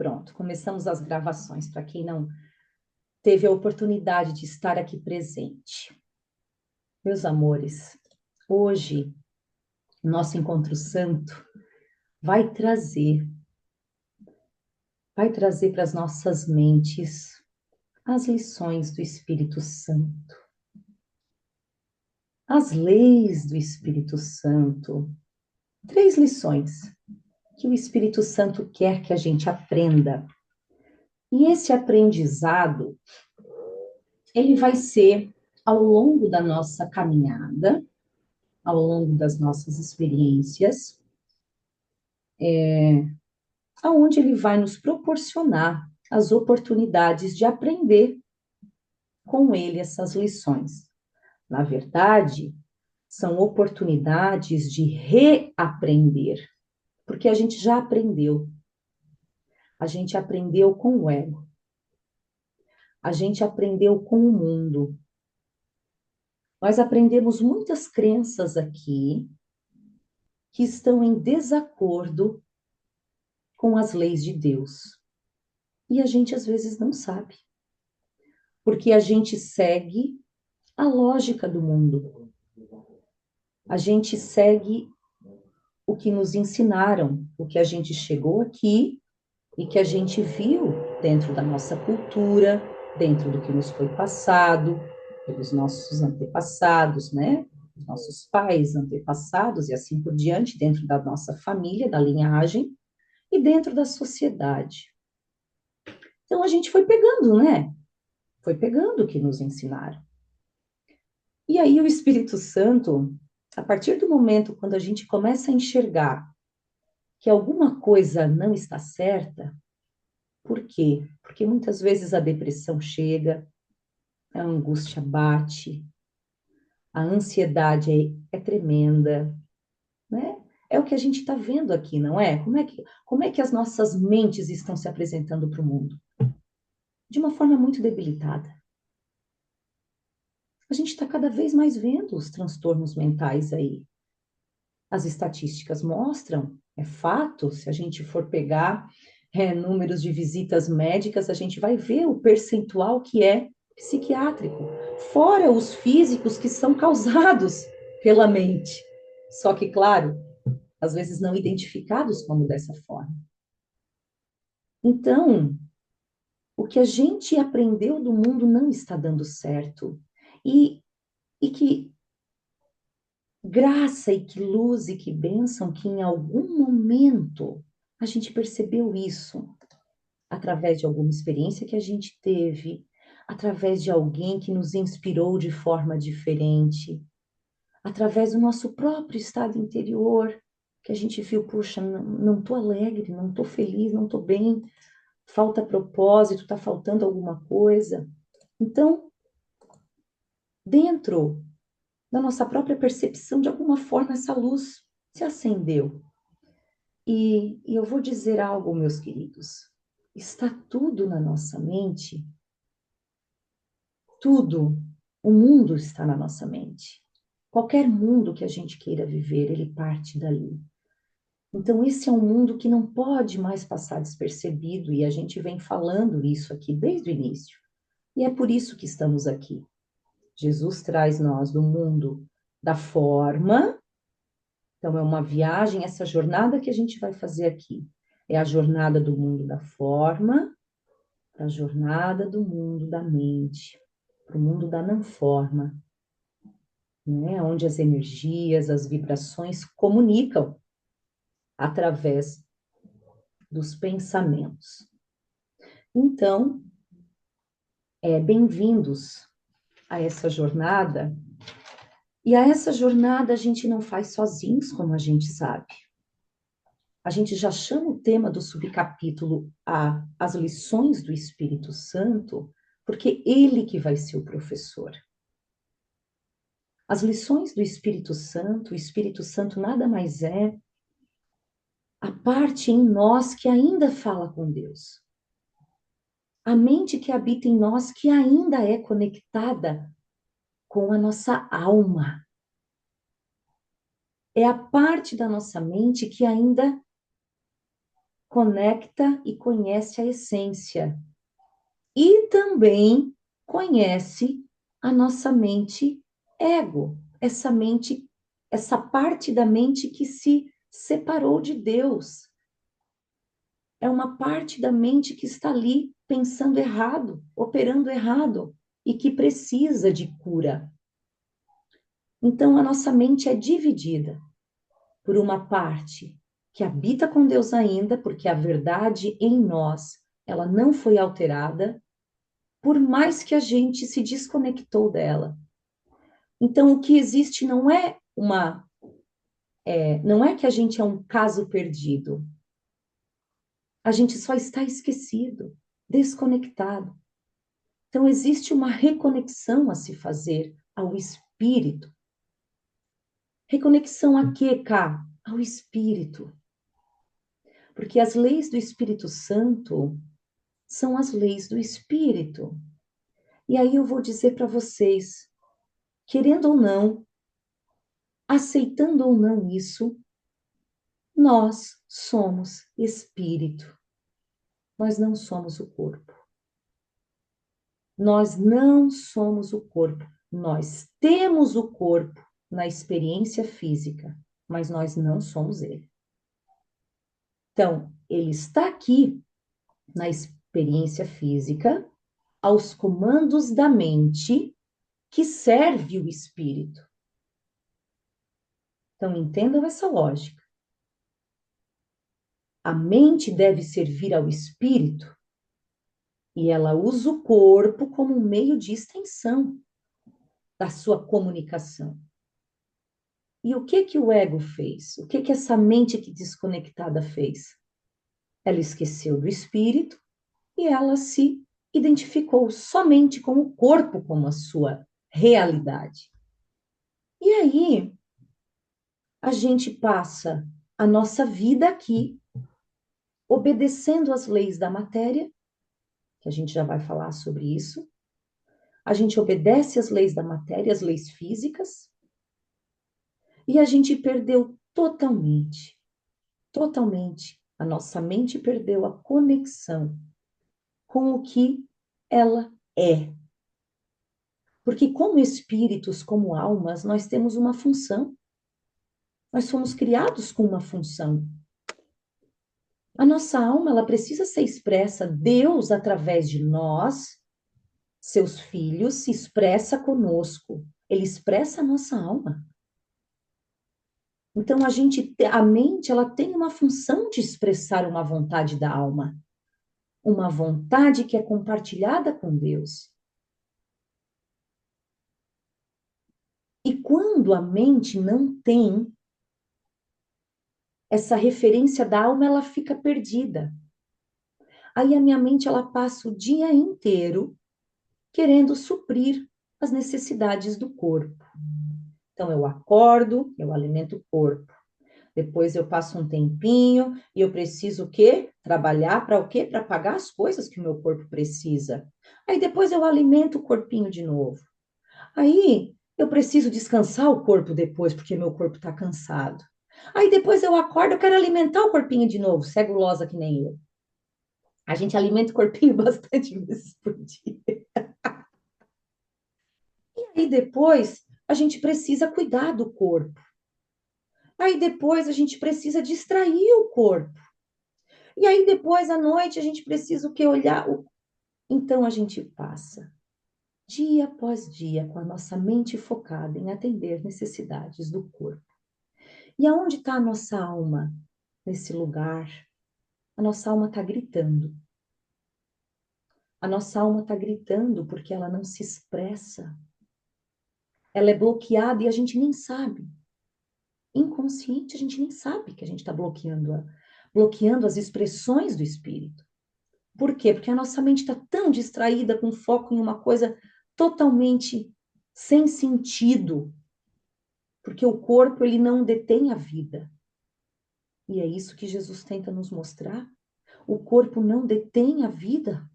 Pronto, começamos as gravações, para quem não teve a oportunidade de estar aqui presente. Meus amores, hoje, nosso encontro santo vai trazer para as nossas mentes as lições do Espírito Santo, as leis do Espírito Santo. 3 lições que o Espírito Santo quer que a gente aprenda. E esse aprendizado, ele vai ser ao longo da nossa caminhada, ao longo das nossas experiências, aonde ele vai nos proporcionar as oportunidades de aprender com ele essas lições. Na verdade, são oportunidades de reaprender, porque a gente já aprendeu. A gente aprendeu com o ego. A gente aprendeu com o mundo. Nós aprendemos muitas crenças aqui que estão em desacordo com as leis de Deus. E a gente às vezes não sabe, porque a gente segue a lógica do mundo. A gente segue o que nos ensinaram, o que a gente chegou aqui e que a gente viu dentro da nossa cultura, dentro do que nos foi passado pelos nossos antepassados, né? Os nossos pais antepassados e assim por diante, dentro da nossa família, da linhagem e dentro da sociedade. Então a gente foi pegando, né? Foi pegando o que nos ensinaram. E aí o Espírito Santo, a partir do momento quando a gente começa a enxergar que alguma coisa não está certa, por quê? Porque muitas vezes a depressão chega, a angústia bate, a ansiedade é tremenda, né? É o que a gente está vendo aqui, não é? Como é que as nossas mentes estão se apresentando para o mundo? De uma forma muito debilitada. A gente está cada vez mais vendo os transtornos mentais aí. As estatísticas mostram, é fato, se a gente for pegar números de visitas médicas, a gente vai ver o percentual que é psiquiátrico, fora os físicos que são causados pela mente. Só que, claro, às vezes não identificados como dessa forma. Então, o que a gente aprendeu do mundo não está dando certo. E que graça e que luz e que bênção que em algum momento a gente percebeu isso através de alguma experiência que a gente teve, através de alguém que nos inspirou de forma diferente, através do nosso próprio estado interior, que a gente viu, puxa, não estou alegre, não estou feliz, não estou bem, falta propósito, está faltando alguma coisa. Então, dentro da nossa própria percepção, de alguma forma, essa luz se acendeu. E eu vou dizer algo, meus queridos, está tudo na nossa mente, tudo, o mundo está na nossa mente. Qualquer mundo que a gente queira viver, ele parte dali. Então, esse é um mundo que não pode mais passar despercebido, e a gente vem falando isso aqui desde o início. E é por isso que estamos aqui. Jesus traz nós do mundo da forma, então é uma viagem, essa jornada que a gente vai fazer aqui. É a jornada do mundo da forma, para a jornada do mundo da mente, para o mundo da não forma, né? Onde as energias, as vibrações comunicam através dos pensamentos. Então, bem-vindos a essa jornada. E a essa jornada a gente não faz sozinhos, como a gente sabe. A gente já chama o tema do subcapítulo as lições do Espírito Santo, porque ele que vai ser o professor. As lições do Espírito Santo, o Espírito Santo nada mais é a parte em nós que ainda fala com Deus. A mente que habita em nós que ainda é conectada com a nossa alma. É a parte da nossa mente que ainda conecta e conhece a essência. E também conhece a nossa mente ego, essa parte da mente que se separou de Deus. É uma parte da mente que está ali pensando errado, operando errado e que precisa de cura. Então, a nossa mente é dividida por uma parte que habita com Deus ainda, porque a verdade em nós, ela não foi alterada, por mais que a gente se desconectou dela. Então, o que existe não é que a gente é um caso perdido. A gente só está esquecido, desconectado. Então, existe uma reconexão a se fazer ao espírito. Reconexão a quê, Cá? Ao espírito. Porque as leis do Espírito Santo são as leis do espírito. E aí eu vou dizer para vocês, querendo ou não, aceitando ou não isso, nós somos espírito. Nós não somos o corpo. Nós não somos o corpo. Nós temos o corpo na experiência física, mas nós não somos ele. Então, ele está aqui na experiência física, aos comandos da mente, que serve o espírito. Então, entendam essa lógica. A mente deve servir ao espírito e ela usa o corpo como um meio de extensão da sua comunicação. E o que que o ego fez? O que que essa mente aqui desconectada fez? Ela esqueceu do espírito e ela se identificou somente com o corpo como a sua realidade. E aí, a gente passa a nossa vida aqui obedecendo às leis da matéria, que a gente já vai falar sobre isso. A gente obedece às leis da matéria, às leis físicas, e a gente perdeu totalmente, a nossa mente perdeu a conexão com o que ela é. Porque como espíritos, como almas, nós temos uma função. Nós fomos criados com uma função. A nossa alma, ela precisa ser expressa. Deus, através de nós, seus filhos, se expressa conosco. Ele expressa a nossa alma. Então, a mente, ela tem uma função de expressar uma vontade da alma. Uma vontade que é compartilhada com Deus. E quando a mente não tem essa referência da alma, ela fica perdida. Aí a minha mente, ela passa o dia inteiro querendo suprir as necessidades do corpo. Então, eu acordo, eu alimento o corpo. Depois eu passo um tempinho e eu preciso o quê? Trabalhar para o quê? Para pagar as coisas que o meu corpo precisa. Aí depois eu alimento o corpinho de novo. Aí eu preciso descansar o corpo depois, porque meu corpo está cansado. Aí depois eu acordo, eu quero alimentar o corpinho de novo, se é gulosa que nem eu. A gente alimenta o corpinho bastante vezes por dia. E aí depois a gente precisa cuidar do corpo. Aí depois a gente precisa distrair o corpo. E aí depois à noite a gente precisa o que olhar. Então a gente passa dia após dia com a nossa mente focada em atender necessidades do corpo. E aonde está a nossa alma nesse lugar? A nossa alma está gritando. A nossa alma está gritando porque ela não se expressa. Ela é bloqueada e a gente nem sabe. Inconsciente, a gente nem sabe que a gente está bloqueando as expressões do espírito. Por quê? Porque a nossa mente está tão distraída com foco em uma coisa totalmente sem sentido. Porque o corpo, ele não detém a vida. E é isso que Jesus tenta nos mostrar. O corpo não detém a vida.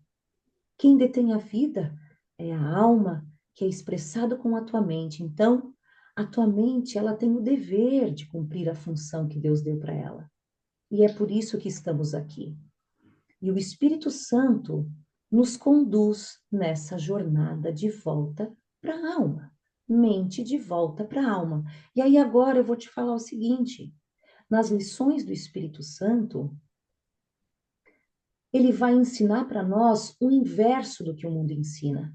Quem detém a vida é a alma, que é expressada com a tua mente. Então, a tua mente, ela tem o dever de cumprir a função que Deus deu para ela. E é por isso que estamos aqui. E o Espírito Santo nos conduz nessa jornada de volta para a alma. Mente de volta para a alma. E aí agora eu vou te falar o seguinte: nas lições do Espírito Santo, ele vai ensinar para nós o inverso do que o mundo ensina.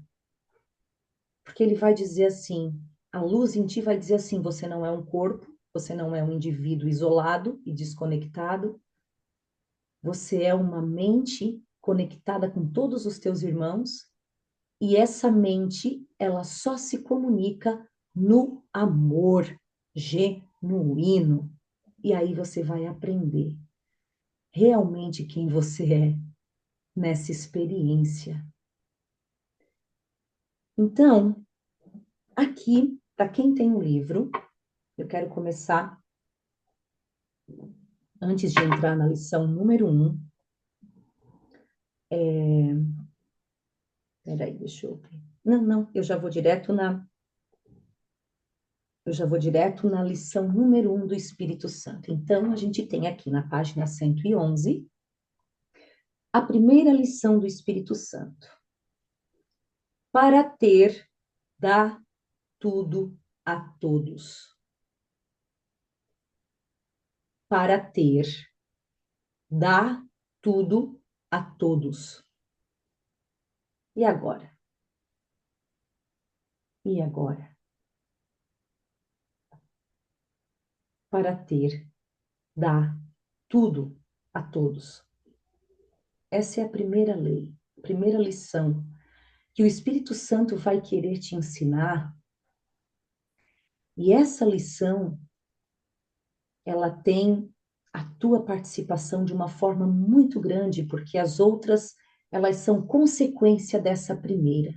Porque ele vai dizer assim, a luz em ti vai dizer assim, você não é um corpo, você não é um indivíduo isolado e desconectado, você é uma mente conectada com todos os teus irmãos, e essa mente, ela só se comunica no amor genuíno. E aí você vai aprender realmente quem você é nessa experiência. Então, aqui, para quem tem um livro, eu quero começar, antes de entrar na lição número 1. Peraí, deixa eu ver. Não, eu já vou direto na lição número 1 do Espírito Santo. Então, a gente tem aqui na página 111, a primeira lição do Espírito Santo. Para ter, dá tudo a todos. Para ter, dá tudo a todos. E agora? E agora? Para ter, dá tudo a todos. Essa é a primeira lei, a primeira lição que o Espírito Santo vai querer te ensinar. E essa lição, ela tem a tua participação de uma forma muito grande, porque as outras, elas são consequência dessa primeira,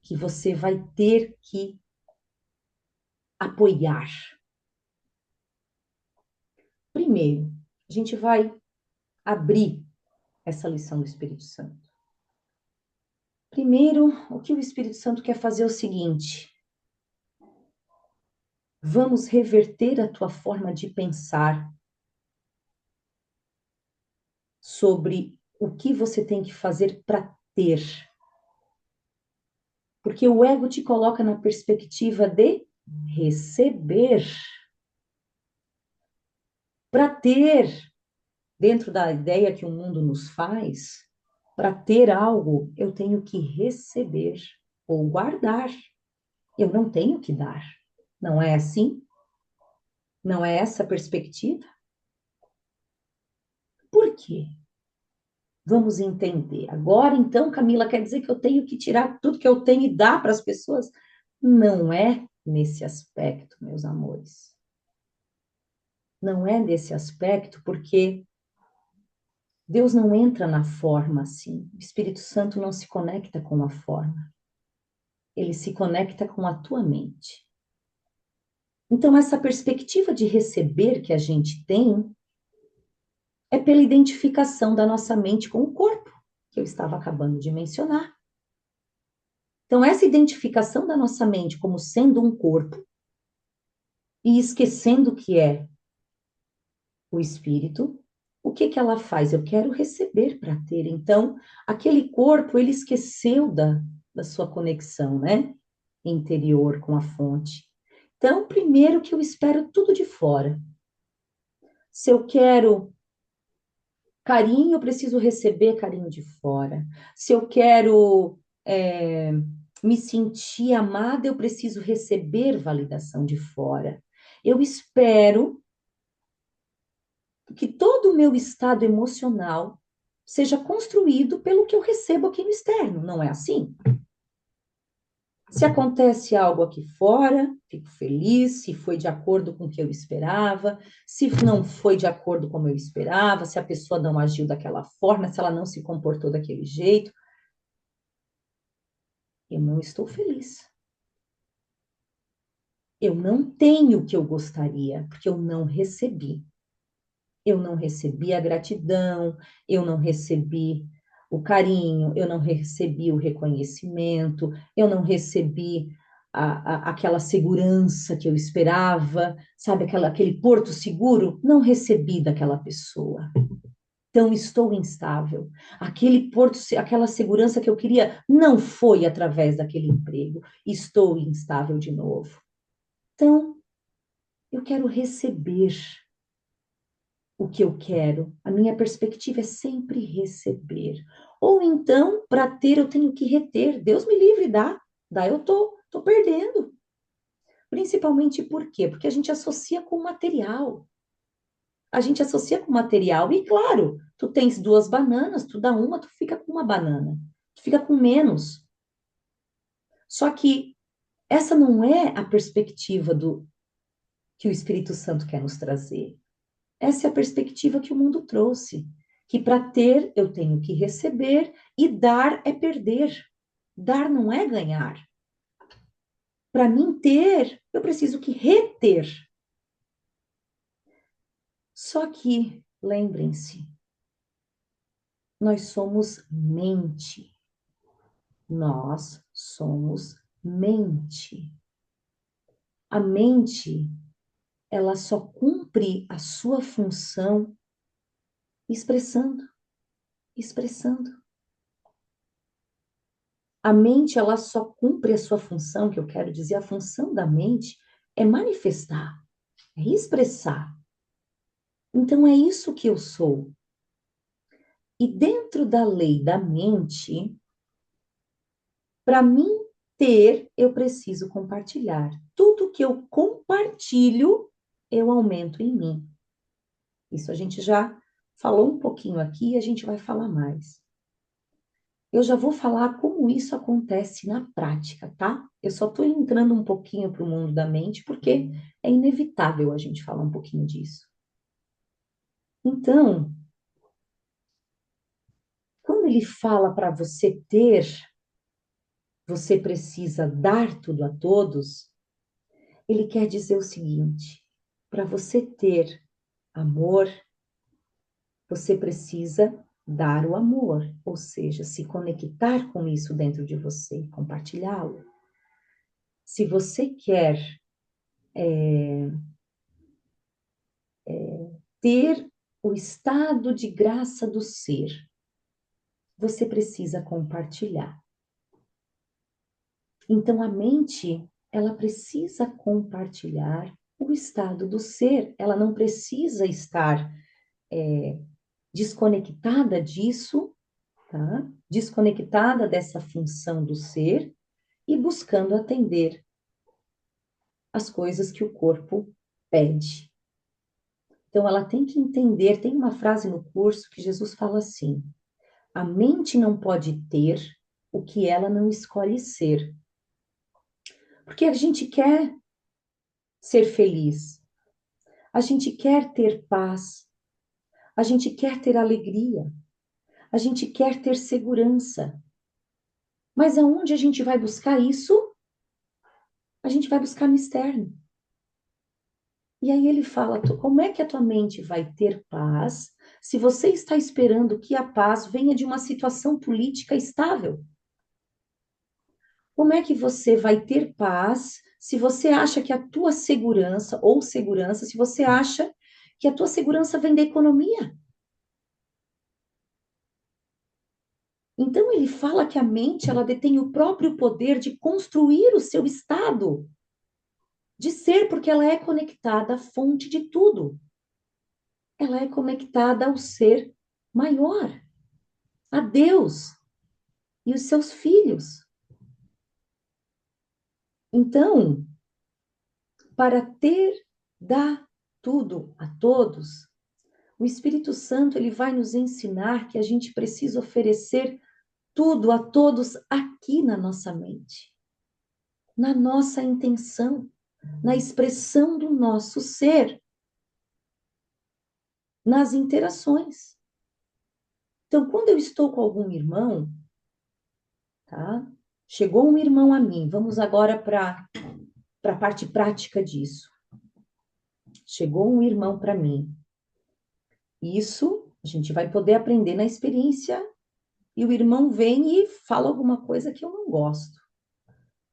que você vai ter que apoiar. Primeiro, a gente vai abrir essa lição do Espírito Santo. Primeiro, o que o Espírito Santo quer fazer é o seguinte: vamos reverter a tua forma de pensar sobre o que você tem que fazer para ter. Porque o ego te coloca na perspectiva de receber. Para ter, dentro da ideia que o mundo nos faz, para ter algo, eu tenho que receber ou guardar. Eu não tenho que dar. Não é assim? Não é essa a perspectiva? Por quê? Vamos entender. Agora, então, Camila, quer dizer que eu tenho que tirar tudo que eu tenho e dar para as pessoas? Não é nesse aspecto, meus amores. Não é nesse aspecto, porque Deus não entra na forma assim. O Espírito Santo não se conecta com a forma. Ele se conecta com a tua mente. Então, essa perspectiva de receber que a gente tem é pela identificação da nossa mente com o corpo, que eu estava acabando de mencionar. Então, essa identificação da nossa mente como sendo um corpo e esquecendo que é o espírito, o que que ela faz? Eu quero receber para ter. Então, aquele corpo, ele esqueceu da sua conexão, né? Interior com a fonte. Então, primeiro que eu espero tudo de fora. Se eu quero carinho, eu preciso receber carinho de fora. Se eu quero me sentir amada, eu preciso receber validação de fora. Eu espero que todo o meu estado emocional seja construído pelo que eu recebo aqui no externo, não é assim? Se acontece algo aqui fora, fico feliz, se foi de acordo com o que eu esperava, se não foi de acordo com como eu esperava, se a pessoa não agiu daquela forma, se ela não se comportou daquele jeito, eu não estou feliz. Eu não tenho o que eu gostaria, porque eu não recebi. Eu não recebi a gratidão, eu não recebi o carinho, eu não recebi o reconhecimento, eu não recebi aquela segurança que eu esperava, sabe, aquele porto seguro, não recebi daquela pessoa. Então, estou instável. Aquele porto, aquela segurança que eu queria não foi através daquele emprego. Estou instável de novo. Então, eu quero receber o que eu quero. A minha perspectiva é sempre receber. Ou então, para ter, eu tenho que reter. Deus me livre, dá. Dá, eu tô perdendo. Principalmente por quê? Porque a gente associa com material. A gente associa com material. E claro, tu tens 2 bananas, tu dá uma, tu fica com uma banana. Tu fica com menos. Só que essa não é a perspectiva do que o Espírito Santo quer nos trazer. Essa é a perspectiva que o mundo trouxe. Que para ter eu tenho que receber e dar é perder. Dar não é ganhar. Para mim ter, eu preciso que reter. Só que, lembrem-se, nós somos mente. Nós somos mente. A mente, ela só cumpre a sua função expressando, expressando. A mente, ela só cumpre a sua função, que eu quero dizer, a função da mente é manifestar, é expressar. Então é isso que eu sou. E dentro da lei da mente, para mim ter, eu preciso compartilhar. Tudo que eu compartilho, eu aumento em mim. Isso a gente já falou um pouquinho aqui e a gente vai falar mais. Eu já vou falar como isso acontece na prática, tá? Eu só estou entrando um pouquinho para o mundo da mente, porque é inevitável a gente falar um pouquinho disso. Então, quando ele fala para você ter, você precisa dar tudo a todos, ele quer dizer o seguinte: para você ter amor, você precisa dar o amor, ou seja, se conectar com isso dentro de você, compartilhá-lo. Se você quer ter o estado de graça do ser, você precisa compartilhar. Então, a mente, ela precisa compartilhar o estado do ser, ela não precisa estar desconectada disso, tá? Desconectada dessa função do ser e buscando atender as coisas que o corpo pede. Então, ela tem que entender, tem uma frase no curso que Jesus fala assim: a mente não pode ter o que ela não escolhe ser. Porque a gente quer ser feliz, a gente quer ter paz, a gente quer ter alegria, a gente quer ter segurança. Mas aonde a gente vai buscar isso? A gente vai buscar no externo. E aí ele fala, como é que a tua mente vai ter paz se você está esperando que a paz venha de uma situação política estável? Como é que você vai ter paz se você acha que a tua segurança, ou segurança, se você acha que a tua segurança vem da economia? Então ele fala que a mente, ela detém o próprio poder de construir o seu estado de ser, porque ela é conectada à fonte de tudo. Ela é conectada ao ser maior, a Deus e os seus filhos. Então, para ter, dá tudo a todos, o Espírito Santo ele vai nos ensinar que a gente precisa oferecer tudo a todos aqui na nossa mente, na nossa intenção, na expressão do nosso ser, nas interações. Então, quando eu estou com algum irmão, tá? Chegou um irmão a mim, vamos agora para a parte prática disso. Chegou um irmão para mim. Isso a gente vai poder aprender na experiência e o irmão vem e fala alguma coisa que eu não gosto.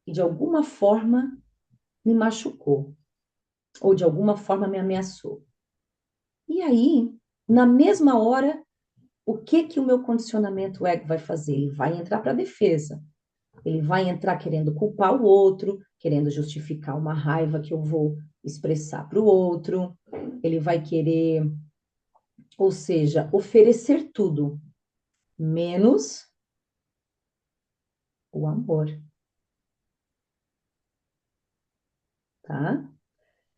e de alguma forma me machucou, ou de alguma forma me ameaçou. E aí, na mesma hora, o que que o meu condicionamento ego vai fazer? Ele vai entrar para a defesa. Ele vai entrar querendo culpar o outro, querendo justificar uma raiva que eu vou expressar para o outro. Ele vai querer, ou seja, oferecer tudo, menos o amor, tá?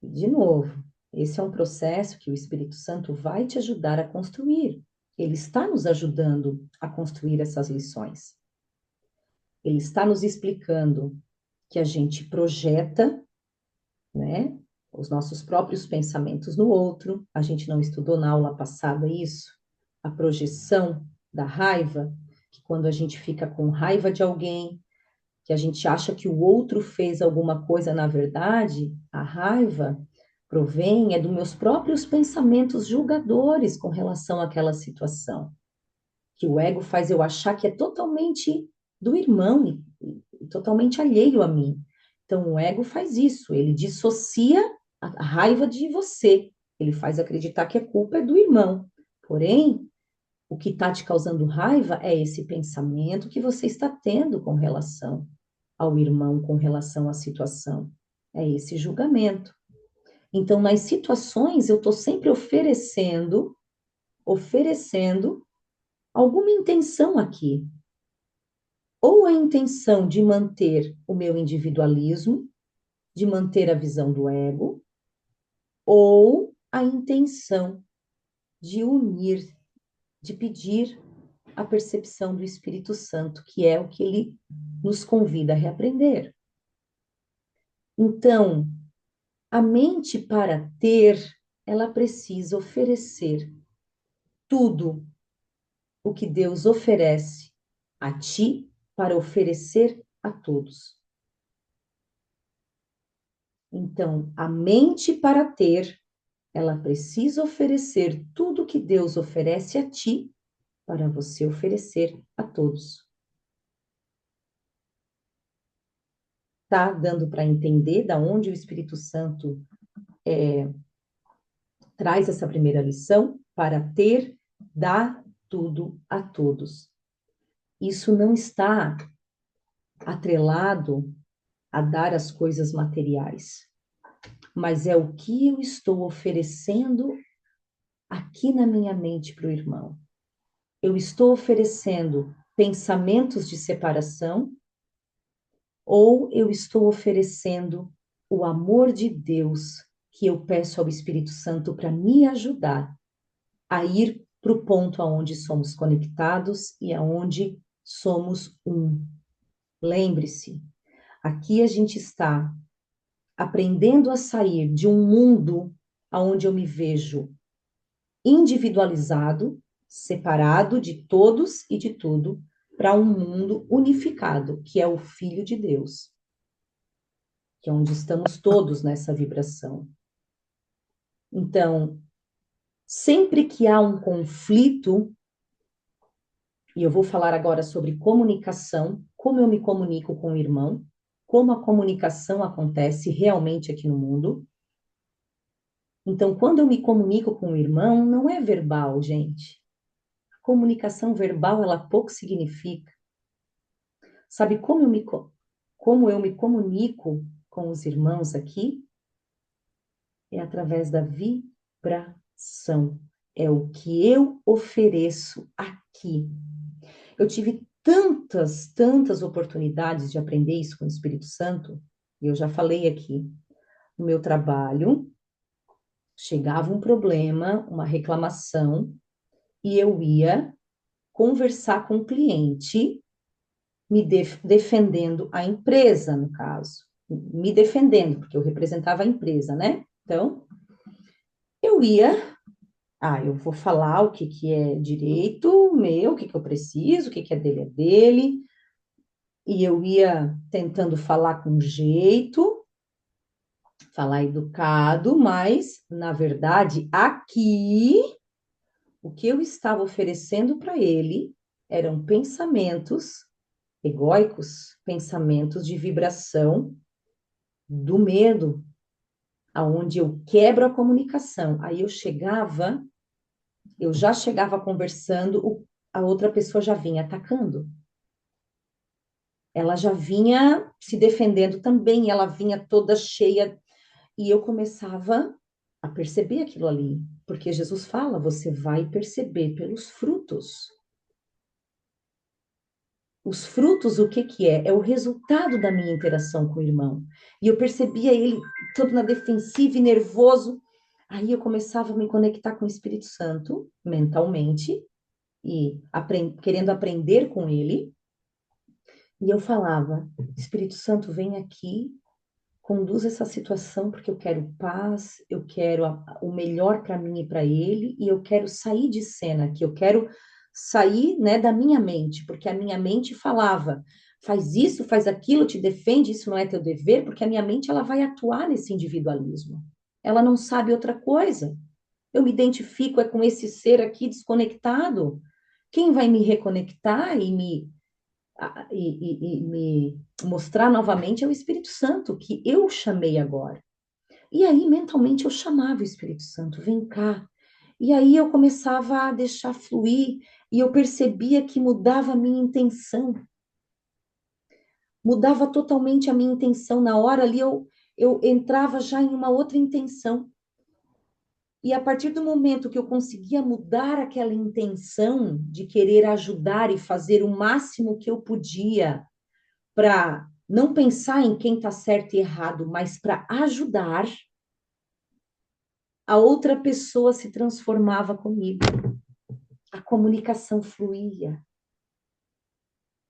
E, de novo, esse é um processo que o Espírito Santo vai te ajudar a construir. Ele está nos ajudando a construir essas lições. Ele está nos explicando que a gente projeta, né, os nossos próprios pensamentos no outro. A gente não estudou na aula passada isso? A projeção da raiva, que quando a gente fica com raiva de alguém, que a gente acha que o outro fez alguma coisa, na verdade, a raiva provém dos meus próprios pensamentos julgadores com relação àquela situação, que o ego faz eu achar que é totalmente do irmão e totalmente alheio a mim. Então, o ego faz isso, ele dissocia a raiva de você, ele faz acreditar que a culpa é do irmão. Porém, o que está te causando raiva é esse pensamento que você está tendo com relação ao irmão, com relação à situação. É esse julgamento. Então, nas situações, eu estou sempre oferecendo alguma intenção aqui. Ou a intenção de manter o meu individualismo, de manter a visão do ego, ou a intenção de unir, de pedir a percepção do Espírito Santo, que é o que ele nos convida a reaprender. Então, a mente para ter, ela precisa oferecer tudo o que Deus oferece a ti para oferecer a todos. Então, a mente para ter, ela precisa oferecer tudo que Deus oferece a ti para você oferecer a todos. Tá dando para entender da onde o Espírito Santo traz essa primeira lição? Para ter, dá tudo a todos. Isso não está atrelado a dar as coisas materiais, mas é o que eu estou oferecendo aqui na minha mente para o irmão. Eu estou oferecendo pensamentos de separação ou eu estou oferecendo o amor de Deus que eu peço ao Espírito Santo para me ajudar a ir para o ponto aonde somos conectados e aonde somos um. Lembre-se, aqui a gente está aprendendo a sair de um mundo onde eu me vejo individualizado, separado de todos e de tudo, para um mundo unificado, que é o Filho de Deus, que é onde estamos todos nessa vibração. Então, sempre que há um conflito, e eu vou falar agora sobre comunicação, como eu me comunico com o irmão, como a comunicação acontece realmente aqui no mundo. Então, quando eu me comunico com o irmão, não é verbal, gente. A comunicação verbal, ela pouco significa. Sabe como eu me comunico com os irmãos aqui? É através da vibração. É o que eu ofereço aqui. Eu tive tantas oportunidades de aprender isso com o Espírito Santo, e eu já falei aqui, no meu trabalho, chegava um problema, uma reclamação, e eu ia conversar com o cliente, defendendo a empresa, no caso. Me defendendo, porque eu representava a empresa, né? Então, eu ia, eu vou falar o que que é direito meu, o que que eu preciso, o que que é dele, e eu ia tentando falar com jeito, falar educado, mas, na verdade, aqui, o que eu estava oferecendo para ele eram pensamentos egóicos, pensamentos de vibração do medo, aonde eu quebro a comunicação. Aí eu já chegava conversando, a outra pessoa já vinha atacando. Ela já vinha se defendendo também, ela vinha toda cheia, e eu começava a perceber aquilo ali, porque Jesus fala, você vai perceber pelos frutos. Os frutos, o que que é? É o resultado da minha interação com o irmão. E eu percebia ele todo na defensiva e nervoso. Aí eu começava a me conectar com o Espírito Santo, mentalmente, e querendo aprender com ele. E eu falava, Espírito Santo, vem aqui, conduz essa situação, porque eu quero paz, eu quero o melhor para mim e para ele, e eu quero sair de cena aqui, eu quero sair, né, da minha mente, porque a minha mente falava, faz isso, faz aquilo, te defende, isso não é teu dever, porque a minha mente ela vai atuar nesse individualismo. Ela não sabe outra coisa. Eu me identifico com esse ser aqui desconectado. Quem vai me reconectar e me mostrar novamente é o Espírito Santo, que eu chamei agora. E aí, mentalmente, eu chamava o Espírito Santo, vem cá. E aí eu começava a deixar fluir, e eu percebia que mudava a minha intenção, mudava totalmente a minha intenção. Na hora ali, eu entrava já em uma outra intenção. E a partir do momento que eu conseguia mudar aquela intenção de querer ajudar e fazer o máximo que eu podia para não pensar em quem está certo e errado, mas para ajudar, a outra pessoa se transformava comigo. A comunicação fluía.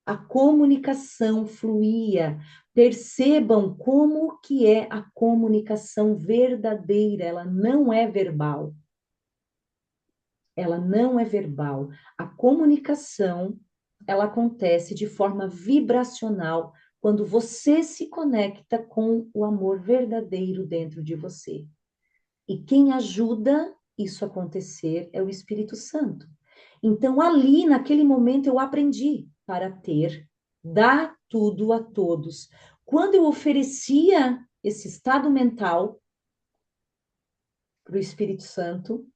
A comunicação fluía. Percebam como que é a comunicação verdadeira, ela não é verbal. Ela não é verbal. A comunicação, ela acontece de forma vibracional quando você se conecta com o amor verdadeiro dentro de você. E quem ajuda isso acontecer é o Espírito Santo. Então, ali, naquele momento, eu aprendi para dar tudo a todos. Quando eu oferecia esse estado mental para o Espírito Santo,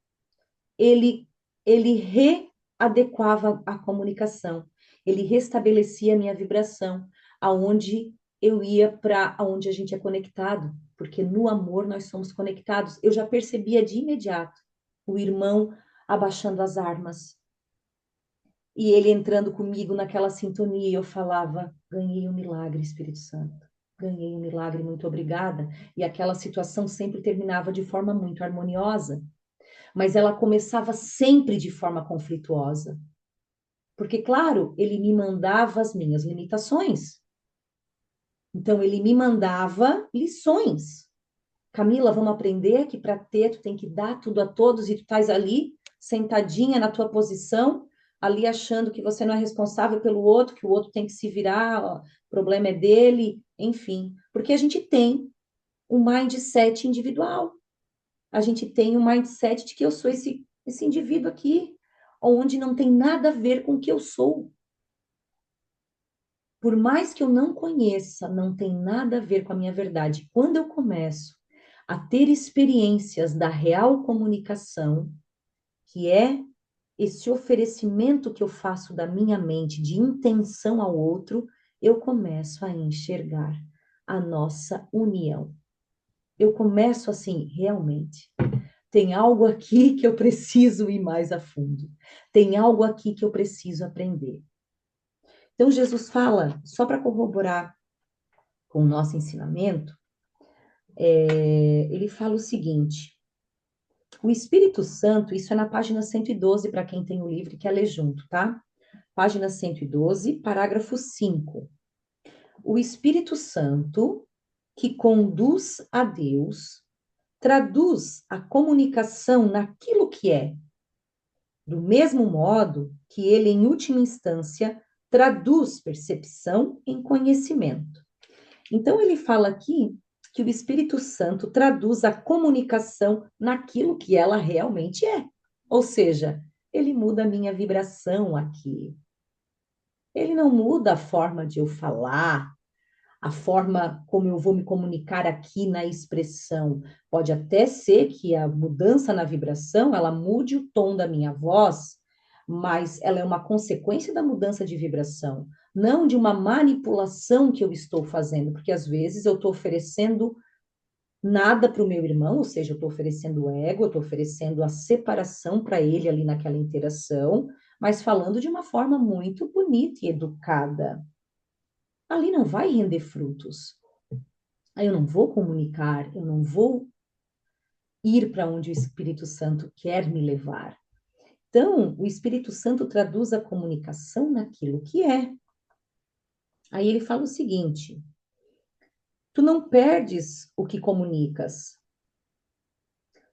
ele, ele readequava a comunicação, ele restabelecia a minha vibração, aonde eu ia para aonde a gente é conectado, porque no amor nós somos conectados. Eu já percebia de imediato o irmão abaixando as armas e ele entrando comigo naquela sintonia. E eu falava: ganhei um milagre, Espírito Santo. Ganhei um milagre, muito obrigada. E aquela situação sempre terminava de forma muito harmoniosa, mas ela começava sempre de forma conflituosa. Porque, claro, ele me mandava as minhas limitações. Então, ele me mandava lições. Camila, vamos aprender que para ter, tu tem que dar tudo a todos e tu estás ali, sentadinha na tua posição, ali achando que você não é responsável pelo outro, que o outro tem que se virar, ó, o problema é dele, enfim. Porque a gente tem um mindset individual. A gente tem um mindset de que eu sou esse indivíduo aqui, onde não tem nada a ver com o que eu sou. Por mais que eu não conheça, não tem nada a ver com a minha verdade. Quando eu começo a ter experiências da real comunicação, que é esse oferecimento que eu faço da minha mente de intenção ao outro, eu começo a enxergar a nossa união. Eu começo assim, realmente. Tem algo aqui que eu preciso ir mais a fundo. Tem algo aqui que eu preciso aprender. Então, Jesus fala, só para corroborar com o nosso ensinamento, ele fala o seguinte: o Espírito Santo, isso é na página 112, para quem tem o livro e quer ler junto, tá? Página 112, parágrafo 5. O Espírito Santo, que conduz a Deus, traduz a comunicação naquilo que é, do mesmo modo que ele, em última instância, traduz percepção em conhecimento. Então, ele fala aqui que o Espírito Santo traduz a comunicação naquilo que ela realmente é. Ou seja, ele muda a minha vibração aqui. Ele não muda a forma de eu falar, a forma como eu vou me comunicar aqui na expressão. Pode até ser que a mudança na vibração, ela mude o tom da minha voz, mas ela é uma consequência da mudança de vibração, não de uma manipulação que eu estou fazendo, porque às vezes eu estou oferecendo nada para o meu irmão, ou seja, eu estou oferecendo o ego, eu estou oferecendo a separação para ele ali naquela interação, mas falando de uma forma muito bonita e educada. Ali não vai render frutos. Aí eu não vou comunicar, eu não vou ir para onde o Espírito Santo quer me levar. Então, o Espírito Santo traduz a comunicação naquilo que é. Aí ele fala o seguinte: tu não perdes o que comunicas.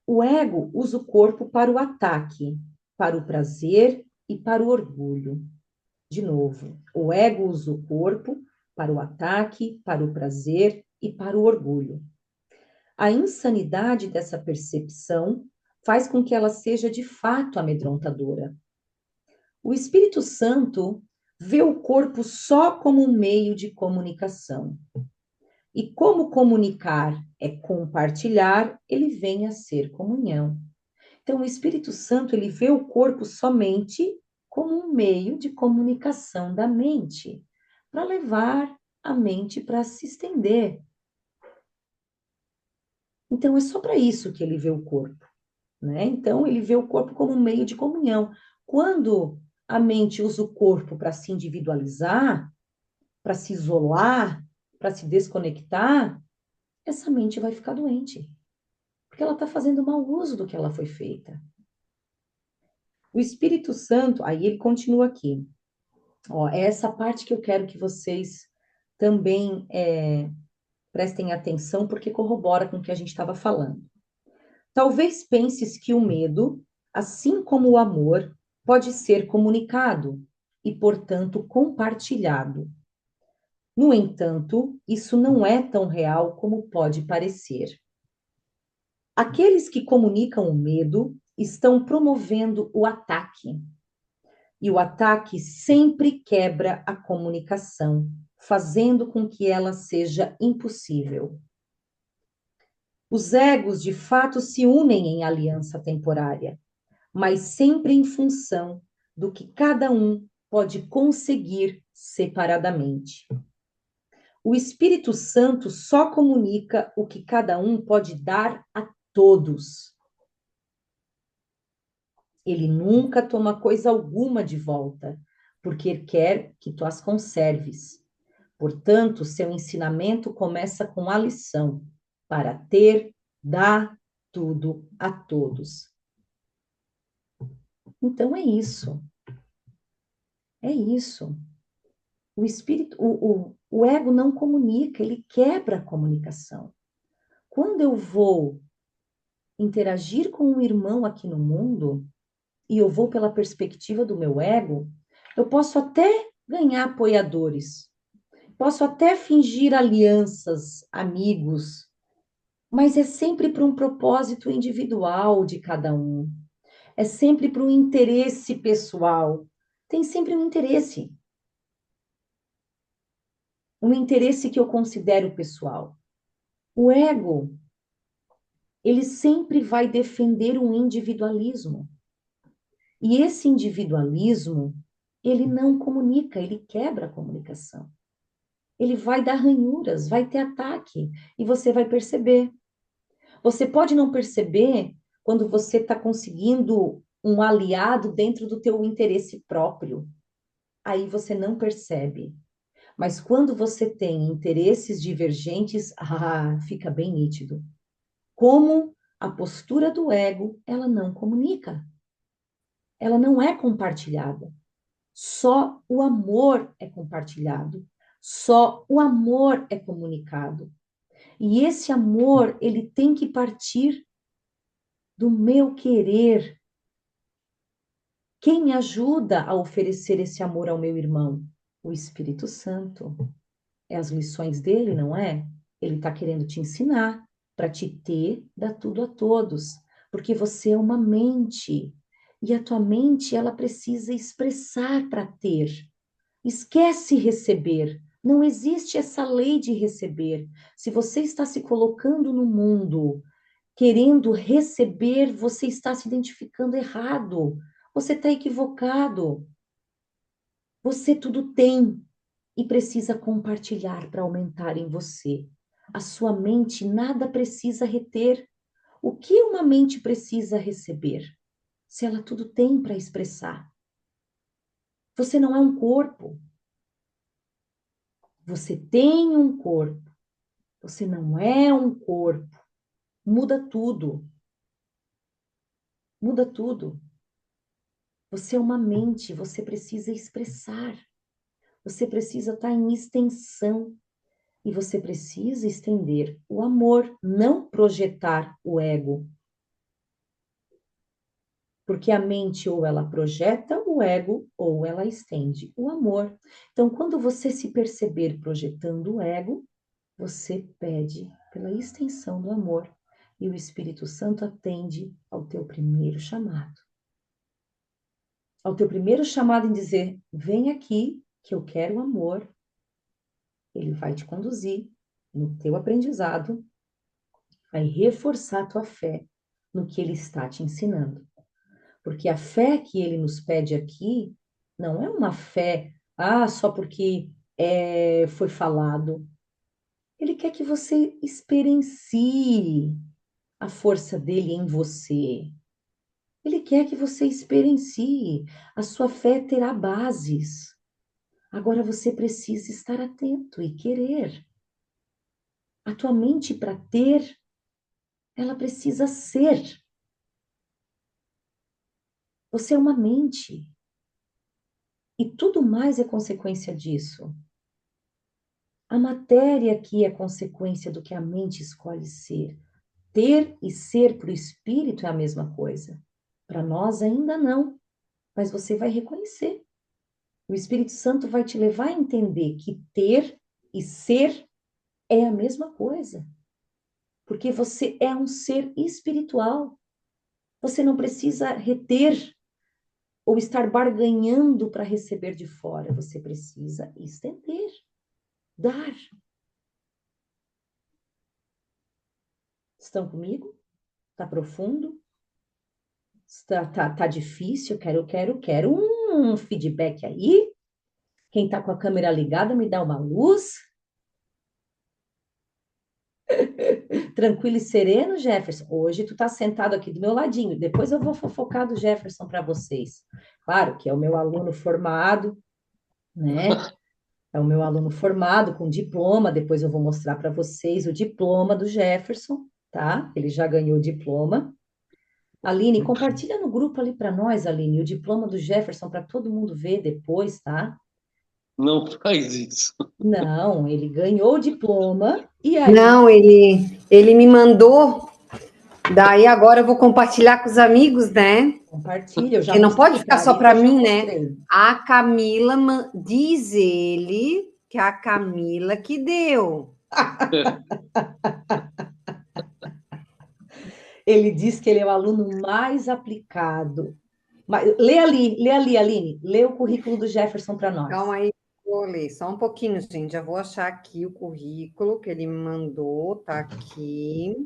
O ego usa o corpo para o ataque, para o prazer e para o orgulho. De novo, o ego usa o corpo para o ataque, para o prazer e para o orgulho. A insanidade dessa percepção faz com que ela seja de fato amedrontadora. O Espírito Santo vê o corpo só como um meio de comunicação. E como comunicar é compartilhar, ele vem a ser comunhão. Então, o Espírito Santo, ele vê o corpo somente como um meio de comunicação da mente, para levar a mente para se estender. Então, é só para isso que ele vê o corpo, né? Então, ele vê o corpo como um meio de comunhão. Quando a mente usa o corpo para se individualizar, para se isolar, para se desconectar, essa mente vai ficar doente, porque ela está fazendo mau uso do que ela foi feita. O Espírito Santo, aí ele continua aqui. Ó, é essa parte que eu quero que vocês também prestem atenção, porque corrobora com o que a gente estava falando. Talvez penses que o medo, assim como o amor, pode ser comunicado e, portanto, compartilhado. No entanto, isso não é tão real como pode parecer. Aqueles que comunicam o medo estão promovendo o ataque. E o ataque sempre quebra a comunicação, fazendo com que ela seja impossível. Os egos, de fato, se unem em aliança temporária, mas sempre em função do que cada um pode conseguir separadamente. O Espírito Santo só comunica o que cada um pode dar a todos. Ele nunca toma coisa alguma de volta, porque quer que tu as conserves. Portanto, seu ensinamento começa com a lição: para ter, dá tudo a todos. Então é isso. É isso. O espírito, o ego não comunica, ele quebra a comunicação. Quando eu vou interagir com um irmão aqui no mundo, e eu vou pela perspectiva do meu ego, eu posso até ganhar apoiadores, posso até fingir alianças, amigos, mas é sempre para um propósito individual de cada um, é sempre para um interesse pessoal. Tem sempre um interesse que eu considero pessoal. O ego, ele sempre vai defender um individualismo. E esse individualismo, ele não comunica, ele quebra a comunicação. Ele vai dar ranhuras, vai ter ataque, e você vai perceber. Você pode não perceber quando você está conseguindo um aliado dentro do teu interesse próprio. Aí você não percebe. Mas quando você tem interesses divergentes, fica bem nítido. Como a postura do ego, ela não comunica. Ela não é compartilhada. Só o amor é compartilhado. Só o amor é comunicado. E esse amor, ele tem que partir do meu querer. Quem me ajuda a oferecer esse amor ao meu irmão? O Espírito Santo. É as lições dele, não é? Ele está querendo te ensinar para te ter, dar tudo a todos. Porque você é uma mente. E a tua mente, ela precisa expressar para ter. Esquece receber. Não existe essa lei de receber. Se você está se colocando no mundo querendo receber, você está se identificando errado. Você está equivocado. Você tudo tem e precisa compartilhar para aumentar em você. A sua mente nada precisa reter. O que uma mente precisa receber? Se ela tudo tem para expressar. Você não é um corpo. Você tem um corpo. Você não é um corpo. Muda tudo. Muda tudo. Você é uma mente, você precisa expressar. Você precisa estar em extensão. E você precisa estender o amor, não projetar o ego. Porque a mente ou ela projeta o ego ou ela estende o amor. Então, quando você se perceber projetando o ego, você pede pela extensão do amor e o Espírito Santo atende ao teu primeiro chamado. Ao teu primeiro chamado em dizer, vem aqui que eu quero amor. Ele vai te conduzir no teu aprendizado, vai reforçar a tua fé no que ele está te ensinando. Porque a fé que ele nos pede aqui não é uma fé, só porque foi falado. Ele quer que você experiencie a força dele em você. Ele quer que você experiencie. A sua fé terá bases. Agora você precisa estar atento e querer. A tua mente, para ter, ela precisa ser. Você é uma mente. E tudo mais é consequência disso. A matéria aqui é consequência do que a mente escolhe ser. Ter e ser para o espírito é a mesma coisa. Para nós ainda não, mas você vai reconhecer. O Espírito Santo vai te levar a entender que ter e ser é a mesma coisa. Porque você é um ser espiritual. Você não precisa reter ou estar barganhando para receber de fora. Você precisa estender, dar. Estão comigo? Está profundo? Tá difícil? Quero um feedback aí. Quem está com a câmera ligada, me dá uma luz. Tranquilo e sereno, Jefferson. Hoje tu tá sentado aqui do meu ladinho. Depois eu vou fofocar do Jefferson para vocês. Claro que é o meu aluno formado, né? É o meu aluno formado com diploma. Depois eu vou mostrar para vocês o diploma do Jefferson, tá? Ele já ganhou o diploma. Aline, compartilha no grupo ali para nós, Aline, o diploma do Jefferson para todo mundo ver depois, tá? Não faz isso. Não, ele ganhou o diploma e aí Não, ele me mandou, daí agora eu vou compartilhar com os amigos, né? compartilha. Eu já Porque não pode mostrei ficar para a só Aline, para eu já mim, né? mostrei. A Camila, diz ele que é a Camila que deu. Ele diz que ele é o aluno mais aplicado. Mas, lê ali, Aline, lê o currículo do Jefferson para Calma nós. aí, vou ler só um pouquinho, gente. Já vou achar aqui o currículo que ele me mandou, tá aqui.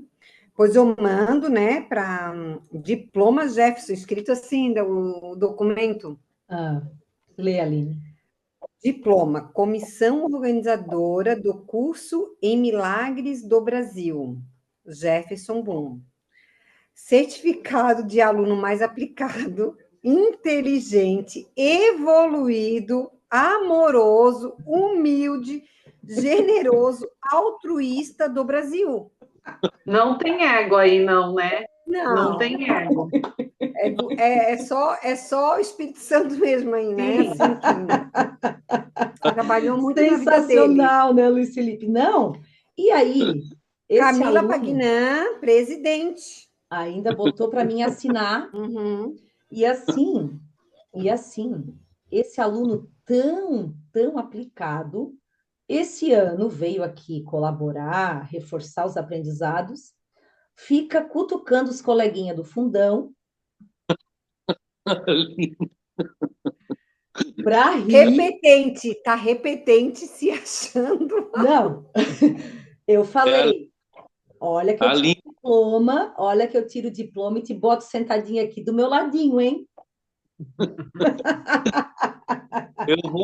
Pois eu mando, né, para Diploma Jefferson, escrito assim, o documento. Ah, lê, Aline. Diploma, Comissão Organizadora do Curso em Milagres do Brasil, Jefferson Boom. Certificado de aluno mais aplicado, inteligente, evoluído, amoroso, humilde, generoso, altruísta do Brasil. Não tem ego aí, não, né? Não Não, tem ego. é só o Espírito Santo mesmo aí, né? Sim. Assim que trabalhou muito na vida dele. Sensacional, né, Luiz Felipe? Não. E aí, esse Camila aluno Pagnã, presidente. ainda botou para mim assinar. Uhum. E assim, e assim, esse aluno tão aplicado, esse ano veio aqui colaborar, reforçar os aprendizados, fica cutucando os coleguinhas do fundão. Para rir. Repetente, tá repetente se achando. Não, eu falei, olha que eu tiro Aline, o diploma, olha que eu tiro o diploma e te boto sentadinha aqui do meu ladinho, hein?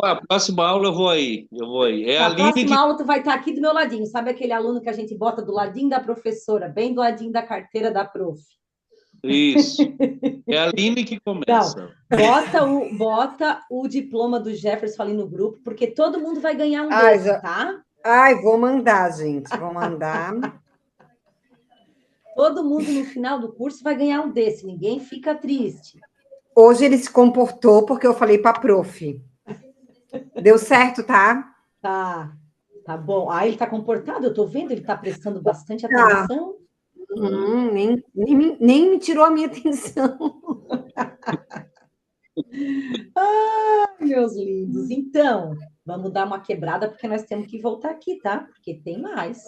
a próxima aula eu vou aí. Eu vou aí. É a Na Aline próxima que. aula, tu vai estar aqui do meu ladinho. Sabe aquele aluno que a gente bota do ladinho da professora, bem do ladinho da carteira da prof? Isso. É a Aline que Não, começa. bota o diploma do Jefferson ali no grupo, porque todo mundo vai ganhar um Ai, desse, tá? vou mandar, gente. Vou mandar. Todo mundo no final do curso vai ganhar um desse, ninguém fica triste. Hoje ele se comportou porque eu falei para a prof. Deu certo, tá? Tá, tá bom. Ah, ele tá comportado, eu tô vendo, ele tá prestando bastante Tá. atenção. Nem me tirou a minha atenção. Ai, meus lindos. Então, vamos dar uma quebrada, porque nós temos que voltar aqui, tá? Porque tem mais.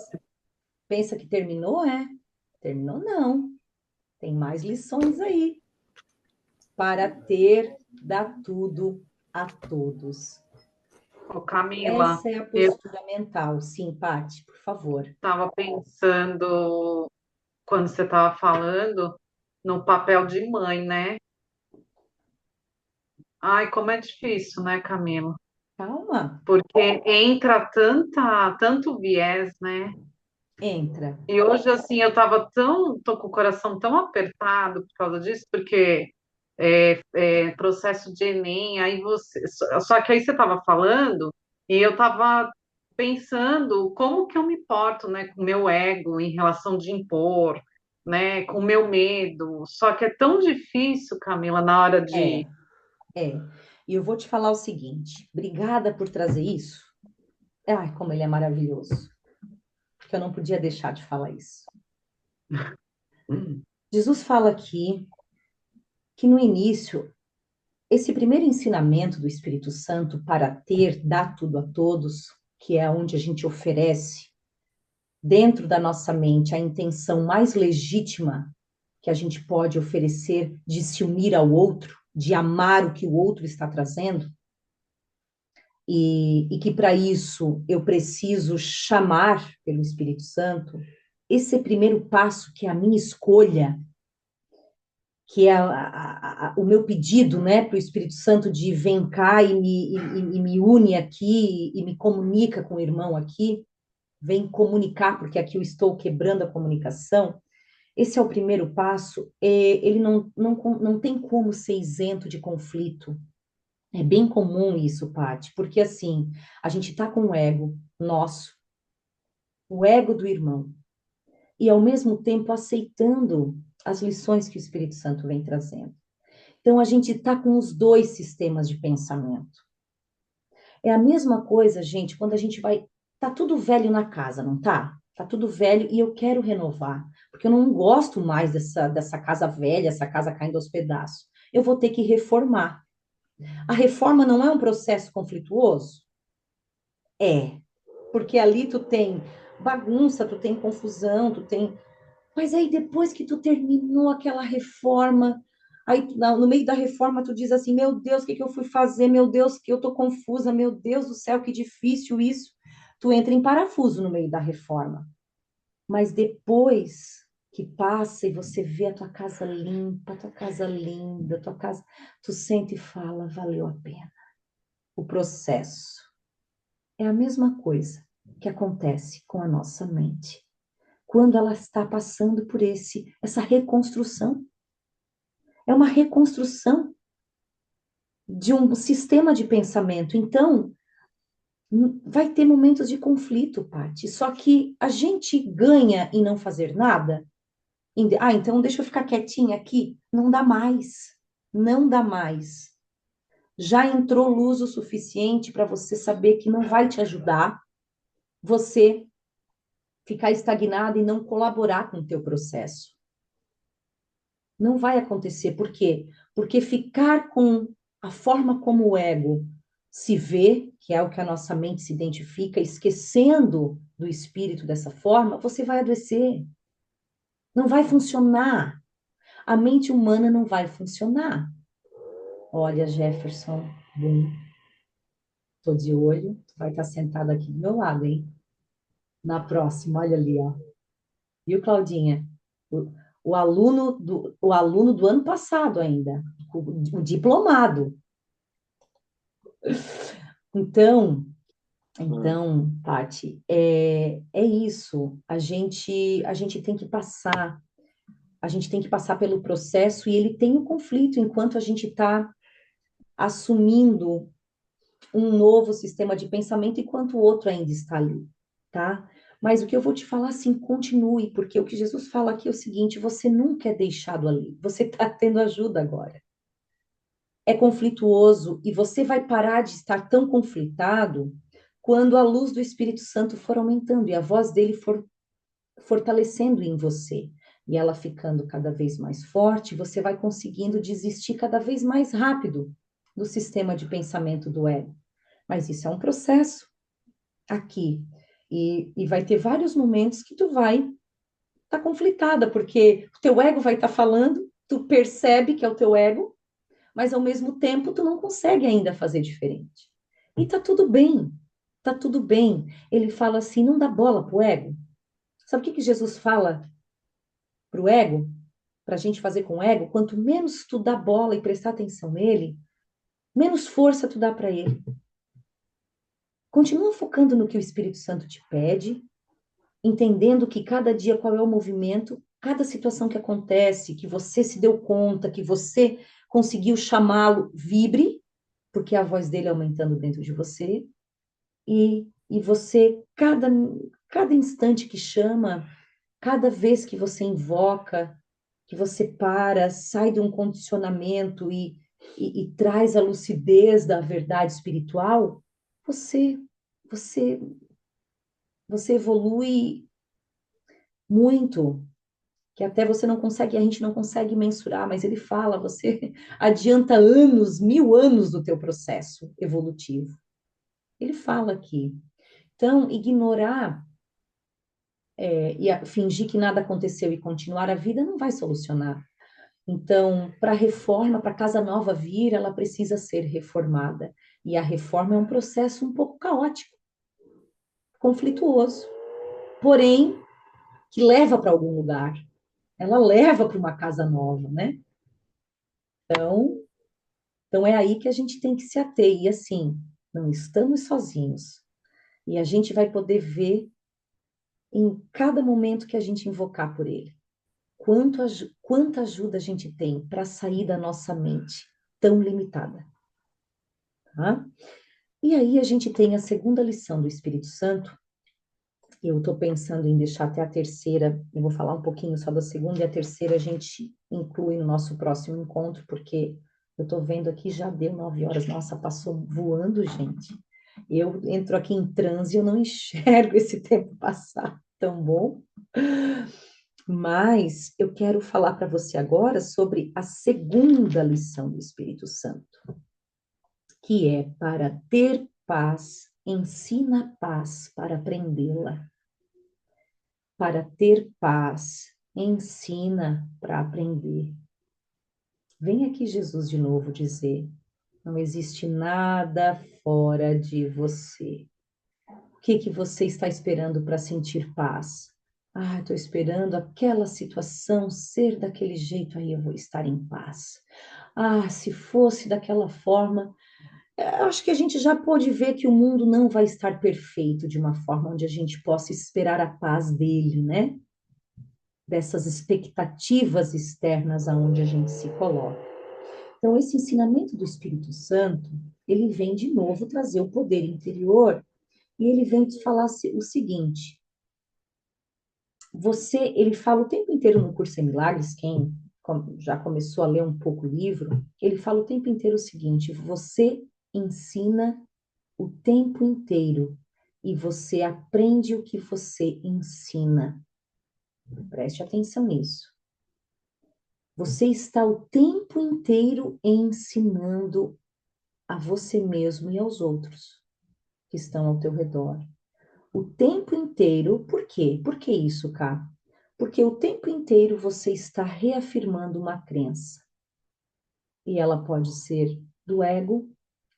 Pensa que terminou, é? Terminou, não. Tem mais lições aí. Para ter, dá tudo a todos. Ô, Camila, Essa é a eu postura mental. Sim, Paty, por favor. estava pensando, quando você estava falando, no papel de mãe, né? Ai, como é difícil, né, Camila? Calma, Porque entra tanto viés, né? entra. E hoje, assim, tô com o coração tão apertado por causa disso, porque processo de Enem, aí só que aí você estava falando, e eu estava pensando como que eu me porto, né, com o meu ego em relação de impor, né, com o meu medo, só que é tão difícil, Camila, na hora de... É, é. E eu vou te falar o seguinte: obrigada por trazer isso. Ai, como ele é maravilhoso. Porque eu não podia deixar de falar isso. Jesus fala aqui que no início, esse primeiro ensinamento do Espírito Santo para ter, dar tudo a todos, que é onde a gente oferece dentro da nossa mente a intenção mais legítima que a gente pode oferecer de se unir ao outro, de amar o que o outro está trazendo, e que para isso eu preciso chamar pelo Espírito Santo, esse é primeiro passo que é a minha escolha, que é o meu pedido, né, para o Espírito Santo de vem cá e me une aqui e me comunica com o irmão aqui, vem comunicar, porque aqui eu estou quebrando a comunicação. Esse é o primeiro passo, ele não tem como ser isento de conflito. É bem comum isso, Paty, porque assim, a gente está com o ego nosso, o ego do irmão, e ao mesmo tempo aceitando as lições que o Espírito Santo vem trazendo. Então, a gente está com os dois sistemas de pensamento. É a mesma coisa, gente, quando a gente vai. Tá tudo velho na casa, não tá? Tá tudo velho e eu quero renovar, porque eu não gosto mais dessa casa velha, essa casa caindo aos pedaços. Eu vou ter que reformar. A reforma não é um processo conflituoso? É, porque ali tu tem bagunça, tu tem confusão, tu tem. Mas aí depois que tu terminou aquela reforma, aí no meio da reforma tu diz assim, meu Deus, o que que eu fui fazer? Meu Deus, que eu tô confusa, meu Deus do céu, que difícil isso. Tu entra em parafuso no meio da reforma. Mas depois que passa e você vê a tua casa limpa, a tua casa linda, a tua casa, tu sente e fala, valeu a pena. O processo é a mesma coisa que acontece com a nossa mente quando ela está passando por essa reconstrução. É uma reconstrução de um sistema de pensamento. Então, vai ter momentos de conflito, Paty. Só que a gente ganha em não fazer nada. Então deixa eu ficar quietinha aqui. Não dá mais. Não dá mais. Já entrou luz o suficiente para você saber que não vai te ajudar você ficar estagnado e não colaborar com o teu processo. Não vai acontecer. Por quê? Porque ficar com a forma como o ego se vê, que é o que a nossa mente se identifica, esquecendo do espírito dessa forma, você vai adoecer. Não vai funcionar. A mente humana não vai funcionar. Olha, Jefferson, bom. Tô de olho, tu vai estar sentada aqui do meu lado, hein? Na próxima, olha ali, ó. Viu, Claudinha? O, o aluno do ano passado ainda, o diplomado. Então, Paty, é isso. A gente tem que passar, a gente tem que passar pelo processo e ele tem um conflito enquanto a gente está assumindo um novo sistema de pensamento enquanto o outro ainda está ali, tá? Mas o que eu vou te falar, assim, continue, porque o que Jesus fala aqui é o seguinte: você nunca é deixado ali, você está tendo ajuda agora. É conflituoso e você vai parar de estar tão conflitado quando a luz do Espírito Santo for aumentando e a voz dele for fortalecendo em você. E ela ficando cada vez mais forte, você vai conseguindo desistir cada vez mais rápido do sistema de pensamento do ego. Mas isso é um processo aqui. E vai ter vários momentos que tu vai estar conflitada, porque o teu ego vai estar falando, tu percebe que é o teu ego, mas ao mesmo tempo tu não consegue ainda fazer diferente. E tá tudo bem, tá tudo bem. Ele fala assim, não dá bola pro ego. Sabe o que Jesus fala pro ego? Pra gente fazer com o ego? Quanto menos tu dá bola e prestar atenção nele, menos força tu dá para ele. Continua focando no que o Espírito Santo te pede, entendendo que cada dia qual é o movimento, cada situação que acontece, que você se deu conta, que você conseguiu chamá-lo, vibre, porque é a voz dele aumentando dentro de você, e você, cada instante que chama, cada vez que você invoca, que você para, sai de um condicionamento e traz a lucidez da verdade espiritual, você, você, você evolui muito, que até você não consegue, a gente não consegue mensurar, mas ele fala, você adianta anos, 1000 anos do teu processo evolutivo. Ele fala aqui. Então, ignorar fingir que nada aconteceu e continuar a vida não vai solucionar. Então, para a reforma, para a casa nova vir, ela precisa ser reformada. E a reforma é um processo um pouco caótico, conflituoso, porém, que leva para algum lugar. Ela leva para uma casa nova, né? Então é aí que a gente tem que se ater. E assim, não estamos sozinhos. E a gente vai poder ver em cada momento que a gente invocar por ele. Quanta ajuda a gente tem para sair da nossa mente tão limitada, tá? E aí a gente tem a segunda lição do Espírito Santo. Eu estou pensando em deixar até a terceira, eu vou falar um pouquinho só da segunda, e a terceira a gente inclui no nosso próximo encontro, porque eu estou vendo aqui, já deu 9 horas, nossa, passou voando, gente. Eu entro aqui em transe e eu não enxergo esse tempo passar, tão bom. Mas eu quero falar para você agora sobre a segunda lição do Espírito Santo, que é para ter paz, ensina paz para aprendê-la. Para ter paz, ensina para aprender. Vem aqui Jesus de novo dizer: não existe nada fora de você. O que você está esperando para sentir paz? Ah, estou esperando aquela situação ser daquele jeito, aí eu vou estar em paz. Ah, se fosse daquela forma, acho que a gente já pode ver que o mundo não vai estar perfeito de uma forma onde a gente possa esperar a paz dele, né? Dessas expectativas externas aonde a gente se coloca. Então, esse ensinamento do Espírito Santo, ele vem de novo trazer o poder interior e ele vem te falar o seguinte: ele fala o tempo inteiro no Curso em Milagres, quem já começou a ler um pouco o livro, ele fala o tempo inteiro o seguinte: você ensina o tempo inteiro e você aprende o que você ensina. Preste atenção nisso. Você está o tempo inteiro ensinando a você mesmo e aos outros que estão ao teu redor. O tempo inteiro, por quê? Por que isso, Cá? Porque o tempo inteiro você está reafirmando uma crença. E ela pode ser do ego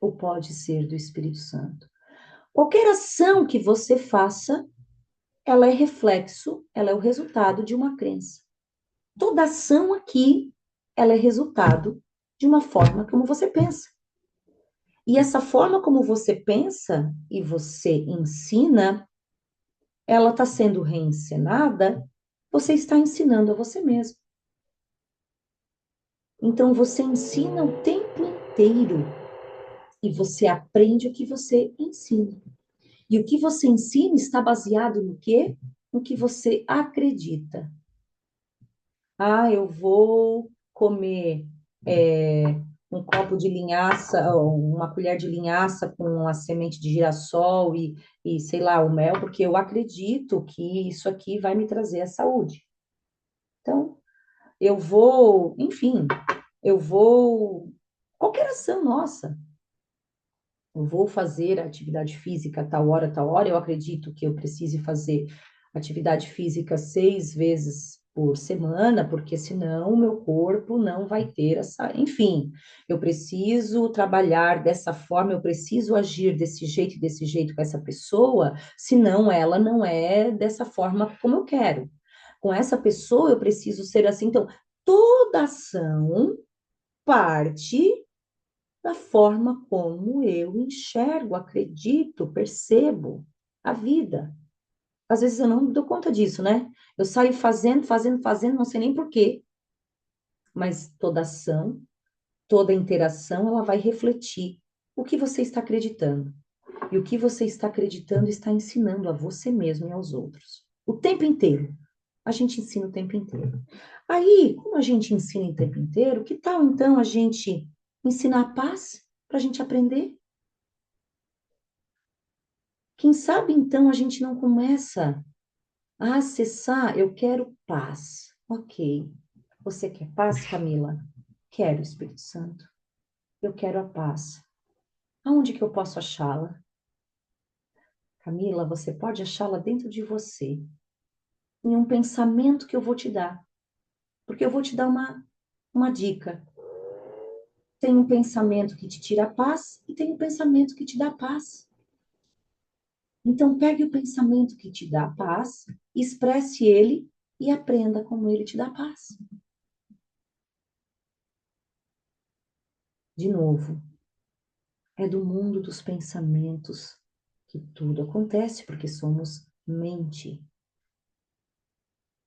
ou pode ser do Espírito Santo. Qualquer ação que você faça, ela é reflexo, ela é o resultado de uma crença. Toda ação aqui, ela é resultado de uma forma como você pensa. E essa forma como você pensa e você ensina, ela está sendo reencenada, você está ensinando a você mesmo. Então, você ensina o tempo inteiro e você aprende o que você ensina. E o que você ensina está baseado no quê? No que você acredita. Ah, eu vou comer um copo de linhaça, uma colher de linhaça com a semente de girassol e sei lá, o mel, porque eu acredito que isso aqui vai me trazer a saúde. Então, eu vou, enfim, qualquer ação nossa, eu vou fazer atividade física tal hora, eu acredito que eu precise fazer atividade física 6 vezes por semana, porque senão o meu corpo não vai ter essa. Enfim, eu preciso trabalhar dessa forma, eu preciso agir desse jeito com essa pessoa, senão ela não é dessa forma como eu quero. Com essa pessoa eu preciso ser assim. Então, toda ação parte da forma como eu enxergo, acredito, percebo a vida. Às vezes eu não me dou conta disso, né? Eu saio fazendo, não sei nem por quê. Mas toda ação, toda interação, ela vai refletir o que você está acreditando. E o que você está acreditando está ensinando a você mesmo e aos outros. O tempo inteiro. A gente ensina o tempo inteiro. Aí, como a gente ensina o tempo inteiro, que tal então a gente ensinar a paz para a gente aprender? Quem sabe então a gente não começa a acessar, eu quero paz. Ok. Você quer paz, Camila? Quero, Espírito Santo. Eu quero a paz. Aonde que eu posso achá-la? Camila, você pode achá-la dentro de você, em um pensamento que eu vou te dar. Porque eu vou te dar uma dica. Tem um pensamento que te tira a paz e tem um pensamento que te dá paz. Então, pegue o pensamento que te dá paz, expresse ele e aprenda como ele te dá paz. De novo, é do mundo dos pensamentos que tudo acontece, porque somos mente.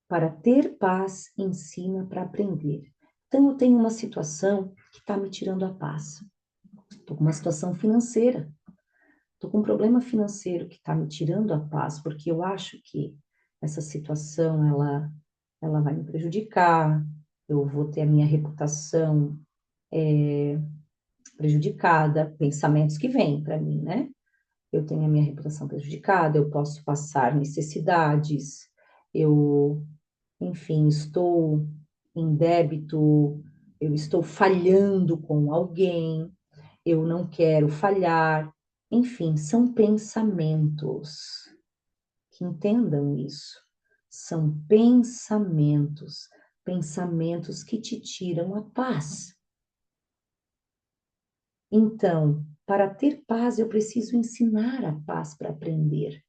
Para ter paz, ensina para aprender. Então, eu tenho uma situação que está me tirando a paz. Estou com uma situação financeira. Estou com um problema financeiro que está me tirando a paz, porque eu acho que essa situação, ela vai me prejudicar, eu vou ter a minha reputação prejudicada, pensamentos que vêm para mim, né? Eu tenho a minha reputação prejudicada, eu posso passar necessidades, eu, enfim, estou em débito, eu estou falhando com alguém, eu não quero falhar. Enfim, são pensamentos que entendam isso. São pensamentos, pensamentos que te tiram a paz. Então, para ter paz, eu preciso ensinar a paz para aprender.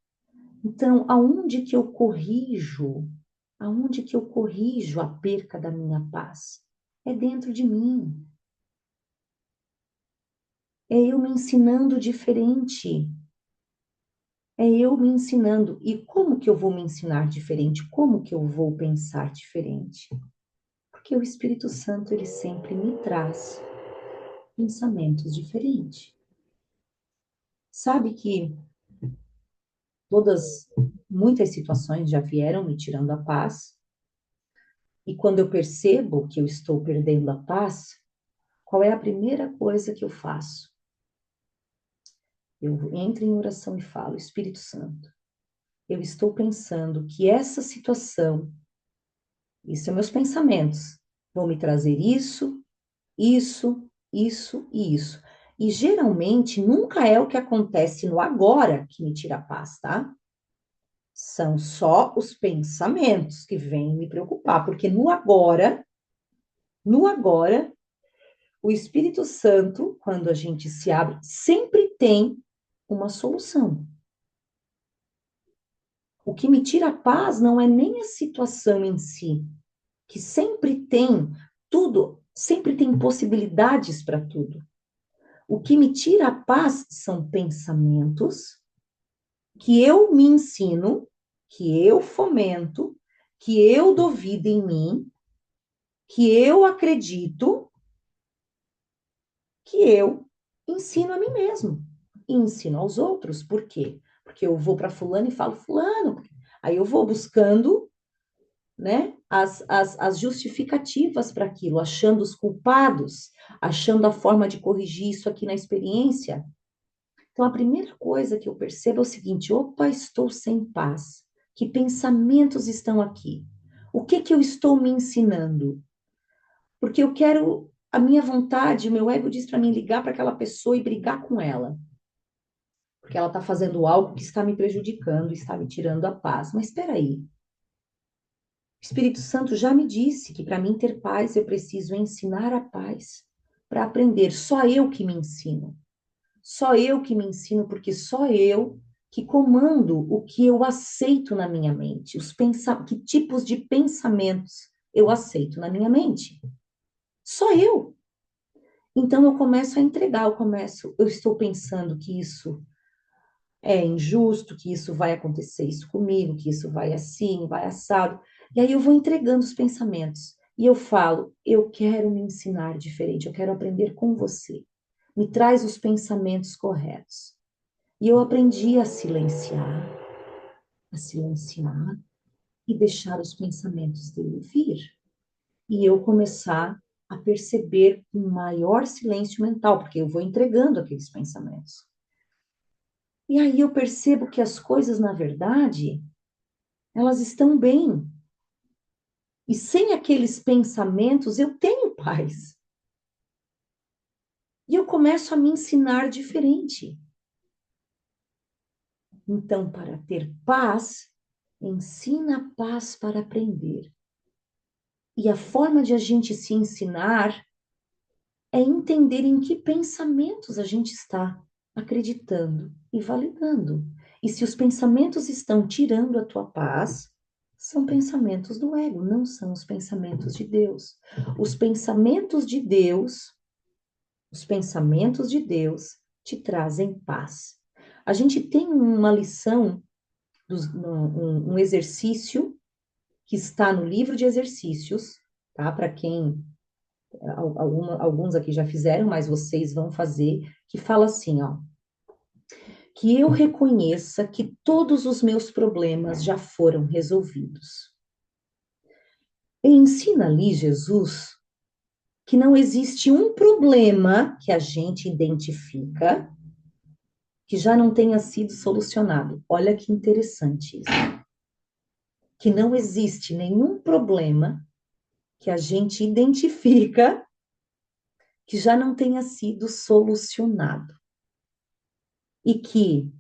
Então, aonde que eu corrijo? Aonde que eu corrijo a perca da minha paz? É dentro de mim. É eu me ensinando diferente. É eu me ensinando. E como que eu vou me ensinar diferente? Como que eu vou pensar diferente? Porque o Espírito Santo, ele sempre me traz pensamentos diferentes. Sabe que muitas situações já vieram me tirando a paz. E quando eu percebo que eu estou perdendo a paz, qual é a primeira coisa que eu faço? Eu entro em oração e falo, Espírito Santo, eu estou pensando que essa situação, isso são meus pensamentos, vão me trazer isso, isso e isso. E geralmente nunca é o que acontece no agora que me tira a paz, tá? São só os pensamentos que vêm me preocupar, porque no agora, O Espírito Santo, quando a gente se abre, sempre tem uma solução. O que me tira a paz não é nem a situação em si, que sempre tem tudo, sempre tem possibilidades para tudo. O que me tira a paz são pensamentos que eu me ensino, que eu fomento, que eu dou vida em mim, que eu acredito, que eu ensino a mim mesmo e ensino aos outros. Por quê? Porque eu vou para fulano e falo, fulano, aí eu vou buscando, né, as justificativas para aquilo, achando os culpados, achando a forma de corrigir isso aqui na experiência. Então, a primeira coisa que eu percebo é o seguinte: opa, estou sem paz. Que pensamentos estão aqui? O que que eu estou me ensinando? Porque eu quero, a minha vontade, o meu ego diz para mim ligar para aquela pessoa e brigar com ela. Porque ela está fazendo algo que está me prejudicando, está me tirando a paz. Mas espera aí. O Espírito Santo já me disse que para mim ter paz eu preciso ensinar a paz para aprender. Só eu que me ensino. Só eu que me ensino, porque só eu que comando o que eu aceito na minha mente, que tipos de pensamentos eu aceito na minha mente. Só eu. Então eu começo a entregar, eu estou pensando que isso é injusto, que isso vai acontecer isso comigo, que isso vai assim, vai assado. E aí eu vou entregando os pensamentos. E eu falo, eu quero me ensinar diferente, eu quero aprender com você. Me traz os pensamentos corretos. E eu aprendi a silenciar e deixar os pensamentos dele vir. E eu começar a perceber um maior silêncio mental, porque eu vou entregando aqueles pensamentos. E aí eu percebo que as coisas, na verdade, elas estão bem. E sem aqueles pensamentos, eu tenho paz. E eu começo a me ensinar diferente. Então, para ter paz, ensina a paz para aprender. E a forma de a gente se ensinar é entender em que pensamentos a gente está acreditando e validando. E se os pensamentos estão tirando a tua paz, são pensamentos do ego, não são os pensamentos de Deus. Os pensamentos de Deus, os pensamentos de Deus te trazem paz. A gente tem uma lição, um exercício que está no livro de exercícios, tá? Para quem alguns aqui já fizeram, mas vocês vão fazer, que fala assim, ó, que eu reconheça que todos os meus problemas já foram resolvidos. E ensina ali Jesus que não existe um problema que a gente identifica que já não tenha sido solucionado. Olha que interessante isso. Que não existe nenhum problema que a gente identifica que já não tenha sido solucionado. E que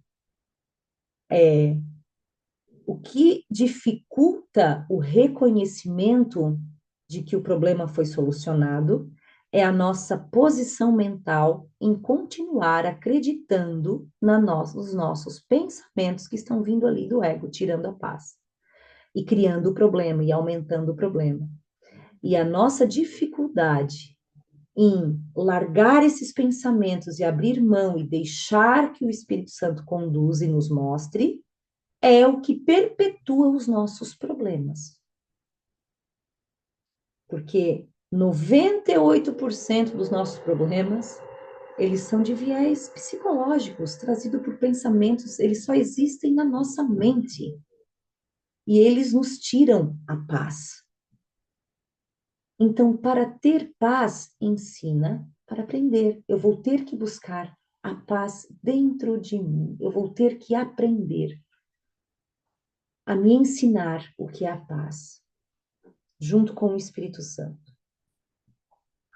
o que dificulta o reconhecimento de que o problema foi solucionado é a nossa posição mental em continuar acreditando nos nossos pensamentos que estão vindo ali do ego, tirando a paz, e criando o problema e aumentando o problema. E a nossa dificuldade em largar esses pensamentos e abrir mão e deixar que o Espírito Santo conduza e nos mostre, é o que perpetua os nossos problemas. Porque 98% dos nossos problemas, eles são de viés psicológicos, trazidos por pensamentos, eles só existem na nossa mente. E eles nos tiram a paz. Então, para ter paz, ensina para aprender. Eu vou ter que buscar a paz dentro de mim. Eu vou ter que aprender a me ensinar o que é a paz, junto com o Espírito Santo.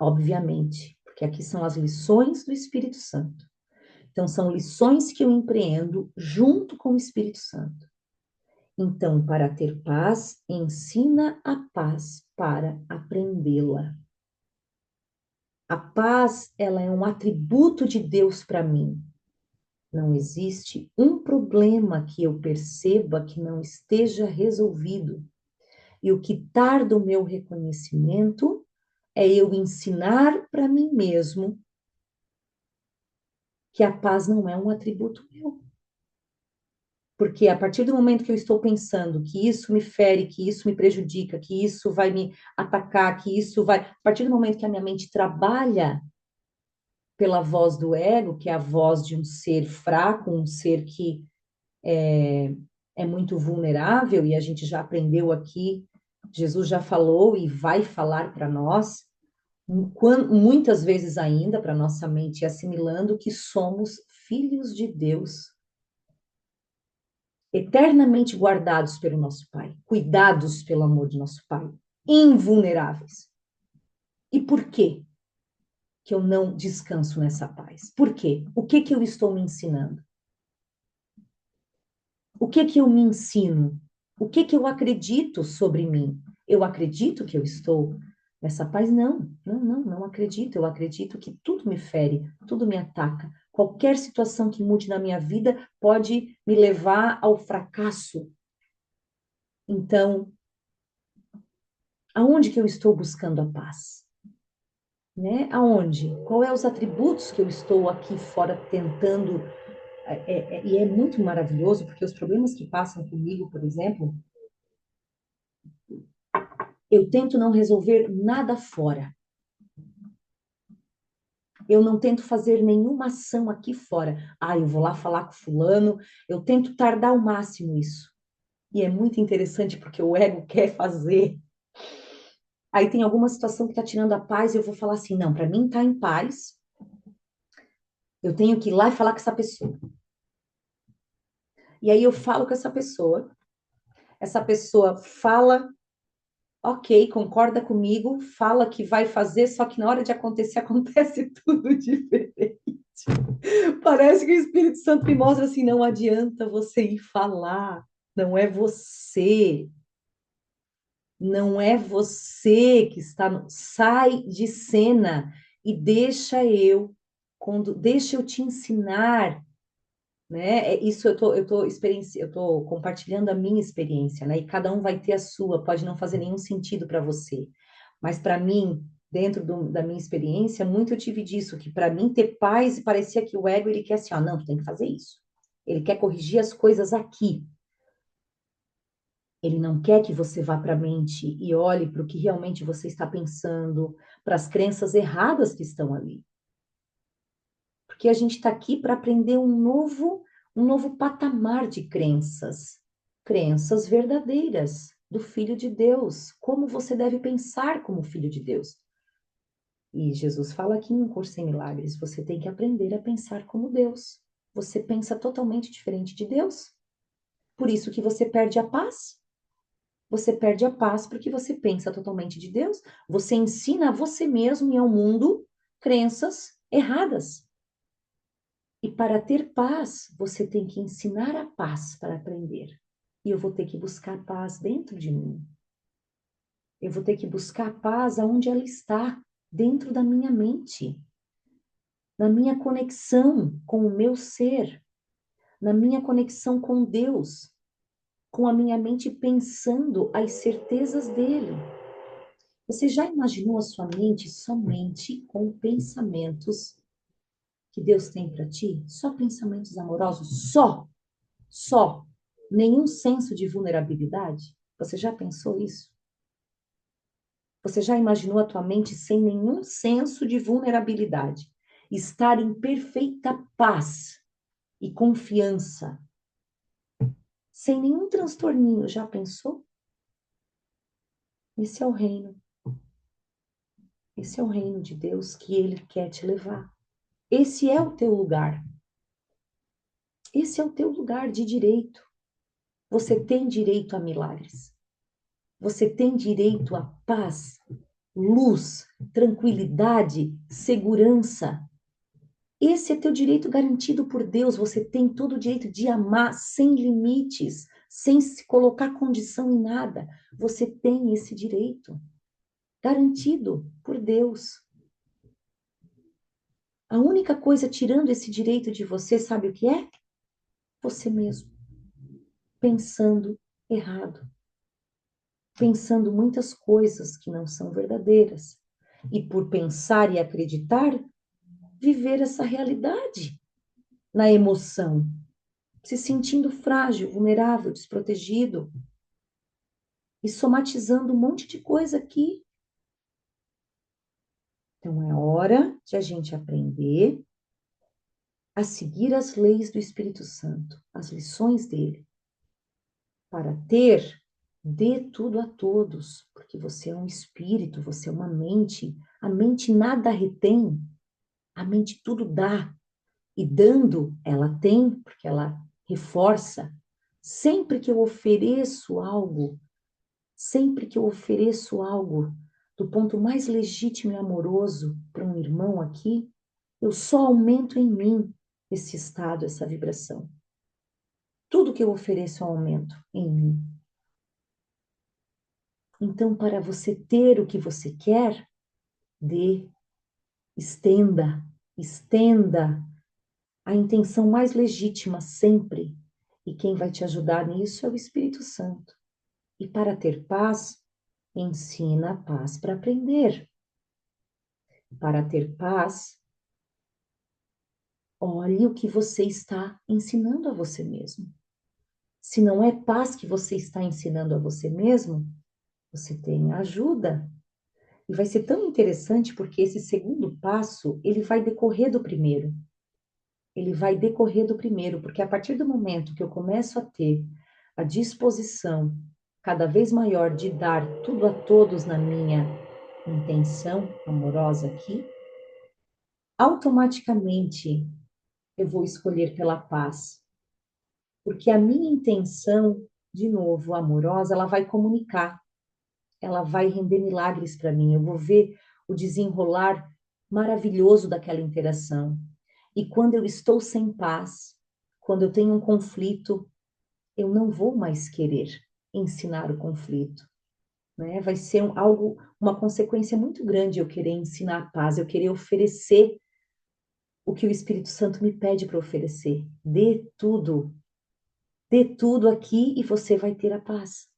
Obviamente, porque aqui são as lições do Espírito Santo. Então, são lições que eu empreendo junto com o Espírito Santo. Então, para ter paz, ensina a paz para aprendê-la. A paz, ela é um atributo de Deus para mim. Não existe um problema que eu perceba que não esteja resolvido. E o que tarda o meu reconhecimento é eu ensinar para mim mesmo que a paz não é um atributo meu. Porque a partir do momento que eu estou pensando que isso me fere, que isso me prejudica, que isso vai me atacar, que isso vai. A partir do momento que a minha mente trabalha pela voz do ego, que é a voz de um ser fraco, um ser que é muito vulnerável, e a gente já aprendeu aqui, Jesus já falou e vai falar para nós, muitas vezes ainda, para nossa mente, assimilando que somos filhos de Deus, eternamente guardados pelo nosso Pai, cuidados pelo amor de nosso Pai, invulneráveis. E por quê que eu não descanso nessa paz? Por quê? O que que eu estou me ensinando? O que que eu me ensino? O que que eu acredito sobre mim? Eu acredito que eu estou nessa paz? Não acredito. Eu acredito que tudo me fere, tudo me ataca. Qualquer situação que mude na minha vida pode me levar ao fracasso. Então, aonde que eu estou buscando a paz? Né? Aonde? Qual é os atributos que eu estou aqui fora tentando? E é muito maravilhoso, porque os problemas que passam comigo, por exemplo, eu tento não resolver nada fora. Eu não tento fazer nenhuma ação aqui fora. Ah, eu vou lá falar com fulano. Eu tento tardar ao máximo isso. E é muito interessante porque o ego quer fazer. Aí tem alguma situação que está tirando a paz e eu vou falar assim, não, para mim tá em paz. Eu tenho que ir lá e falar com essa pessoa. E aí eu falo com essa pessoa fala, ok, concorda comigo, fala que vai fazer, só que na hora de acontecer, acontece tudo diferente. Parece que o Espírito Santo me mostra assim, não adianta você ir falar, não é você. Não é você que está sai de cena e deixa eu te ensinar, né? Isso eu tô compartilhando a minha experiência, né? E cada um vai ter a sua, pode não fazer nenhum sentido para você, mas para mim, dentro da minha experiência, muito eu tive disso, que para mim ter paz parecia que o ego ele quer assim, ó, não, tu tem que fazer isso. Ele quer corrigir as coisas aqui. Ele não quer que você vá para a mente e olhe para o que realmente você está pensando, para as crenças erradas que estão ali. Porque a gente está aqui para aprender um novo patamar de crenças. Crenças verdadeiras do Filho de Deus. Como você deve pensar como Filho de Deus. E Jesus fala aqui em Um Curso em Milagres, você tem que aprender a pensar como Deus. Você pensa totalmente diferente de Deus. Por isso que você perde a paz. Você perde a paz porque você pensa totalmente de Deus. Você ensina a você mesmo e ao mundo crenças erradas. E para ter paz, você tem que ensinar a paz para aprender. E eu vou ter que buscar paz dentro de mim. Eu vou ter que buscar paz aonde ela está, dentro da minha mente, na minha conexão com o meu ser, na minha conexão com Deus, com a minha mente pensando as certezas dele. Você já imaginou a sua mente somente com pensamentos que Deus tem para ti? Só pensamentos amorosos? Só. Nenhum senso de vulnerabilidade? Você já pensou isso? Você já imaginou a tua mente sem nenhum senso de vulnerabilidade? Estar em perfeita paz e confiança, sem nenhum transtorninho, já pensou? Esse é o reino. Esse é o reino de Deus que Ele quer te levar. Esse é o teu lugar. Esse é o teu lugar de direito. Você tem direito a milagres. Você tem direito a paz, luz, tranquilidade, segurança. Esse é teu direito garantido por Deus. Você tem todo o direito de amar sem limites, sem se colocar condição em nada. Você tem esse direito garantido por Deus. A única coisa tirando esse direito de você, sabe o que é? Você mesmo, pensando errado, pensando muitas coisas que não são verdadeiras. E por pensar e acreditar, viver essa realidade na emoção, se sentindo frágil, vulnerável, desprotegido e somatizando um monte de coisa aqui. Então é hora de a gente aprender a seguir as leis do Espírito Santo, as lições dele, para ter, dê tudo a todos, porque você é um espírito, você é uma mente, a mente nada retém, a mente tudo dá, e dando, ela tem, porque ela reforça. Sempre que eu ofereço algo, sempre que eu ofereço algo do ponto mais legítimo e amoroso para um irmão aqui, eu só aumento em mim esse estado, essa vibração. Tudo que eu ofereço é um aumento em mim. Então, para você ter o que você quer, dê, estenda, estenda a intenção mais legítima sempre. E quem vai te ajudar nisso é o Espírito Santo. E para ter paz, ensina a paz para aprender. Para ter paz, olhe o que você está ensinando a você mesmo. Se não é paz que você está ensinando a você mesmo, você tem ajuda. E vai ser tão interessante porque esse segundo passo, ele vai decorrer do primeiro. Ele vai decorrer do primeiro, porque a partir do momento que eu começo a ter a disposição cada vez maior de dar tudo a todos na minha intenção amorosa aqui, automaticamente eu vou escolher pela paz. Porque a minha intenção, de novo, amorosa, ela vai comunicar, ela vai render milagres para mim. Eu vou ver o desenrolar maravilhoso daquela interação. E quando eu estou sem paz, quando eu tenho um conflito, eu não vou mais querer ensinar o conflito, né? Vai ser algo, uma consequência muito grande eu querer ensinar a paz, eu querer oferecer o que o Espírito Santo me pede para oferecer. Dê tudo aqui e você vai ter a paz.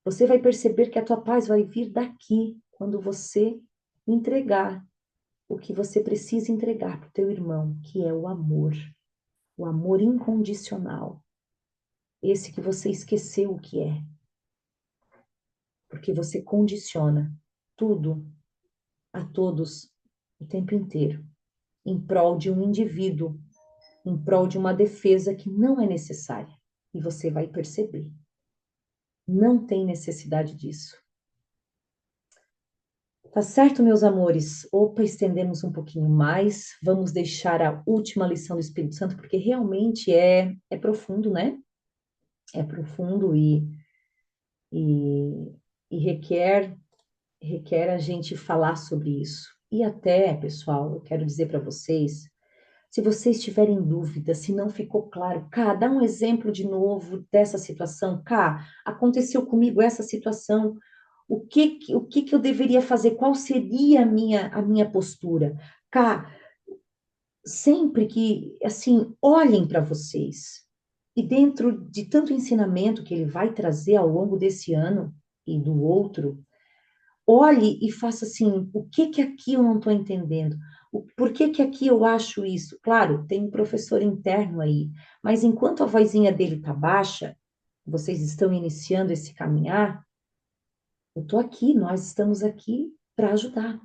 Você vai perceber que a tua paz vai vir daqui, quando você entregar o que você precisa entregar para o teu irmão, que é o amor incondicional, esse que você esqueceu o que é, porque você condiciona tudo a todos o tempo inteiro, em prol de um indivíduo, em prol de uma defesa que não é necessária, e você vai perceber. Não tem necessidade disso. Tá certo, meus amores? Opa, estendemos um pouquinho mais. Vamos deixar a última lição do Espírito Santo, porque realmente é profundo, né? É profundo e, e requer a gente falar sobre isso. E até, pessoal, eu quero dizer para vocês, se vocês tiverem dúvida, se não ficou claro, cá, dá um exemplo de novo dessa situação. Cá, aconteceu comigo essa situação. O que eu deveria fazer? Qual seria a minha postura? Cá, sempre que, assim, olhem para vocês. E dentro de tanto ensinamento que ele vai trazer ao longo desse ano e do outro, olhe e faça assim, o que que aqui eu não estou entendendo? Por que que aqui eu acho isso? Claro, tem um professor interno aí, mas enquanto a vozinha dele está baixa, vocês estão iniciando esse caminhar, eu estou aqui, nós estamos aqui para ajudar,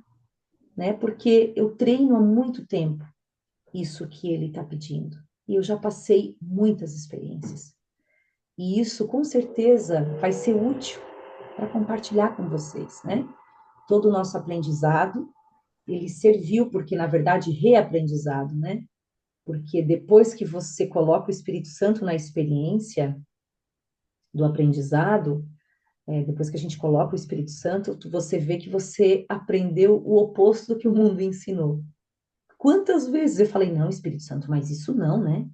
né? Porque eu treino há muito tempo isso que ele está pedindo. E eu já passei muitas experiências. E isso, com certeza, vai ser útil para compartilhar com vocês, né? Todo o nosso aprendizado, ele serviu, porque, na verdade, reaprendizado, né? Porque depois que você coloca o Espírito Santo na experiência do aprendizado, depois que a gente coloca o Espírito Santo, você vê que você aprendeu o oposto do que o mundo ensinou. Quantas vezes eu falei, não, Espírito Santo, mas isso não, né?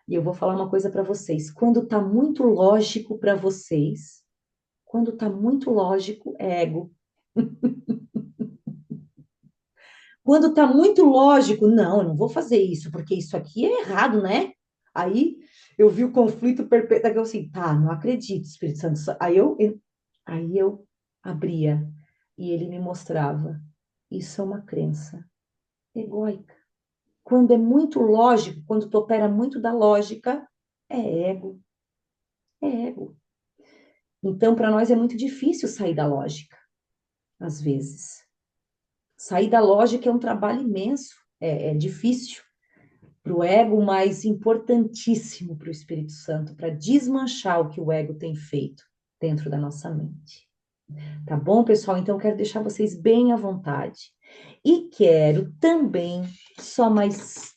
E eu vou falar uma coisa para vocês. Quando tá muito lógico para vocês, quando tá muito lógico, é ego. Quando está muito lógico, não, eu não vou fazer isso, porque isso aqui é errado, né? Aí eu vi o conflito perpétuo, eu assim, tá, não acredito, Espírito Santo. Aí eu abria e ele me mostrava. Isso é uma crença egóica. Quando é muito lógico, quando tu opera muito da lógica, é ego, é ego. Então, para nós é muito difícil sair da lógica, às vezes. Sair da lógica é um trabalho imenso, é difícil para o ego, mas importantíssimo para o Espírito Santo, para desmanchar o que o ego tem feito dentro da nossa mente. Tá bom, pessoal? Então, eu quero deixar vocês bem à vontade. E quero também, só mais,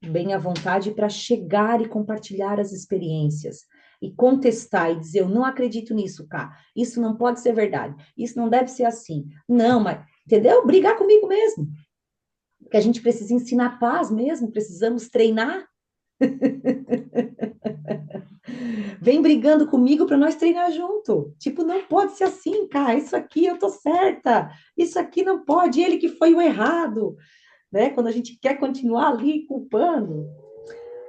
bem à vontade para chegar e compartilhar as experiências. E contestar e dizer, eu não acredito nisso, cá. Isso não pode ser verdade. Isso não deve ser assim. Não, mas, entendeu? Brigar comigo mesmo. Porque a gente precisa ensinar paz mesmo, precisamos treinar. Vem brigando comigo para nós treinar junto. Tipo, não pode ser assim, cara. Isso aqui eu tô certa. Isso aqui não pode. Ele que foi o errado, né? Quando a gente quer continuar ali culpando.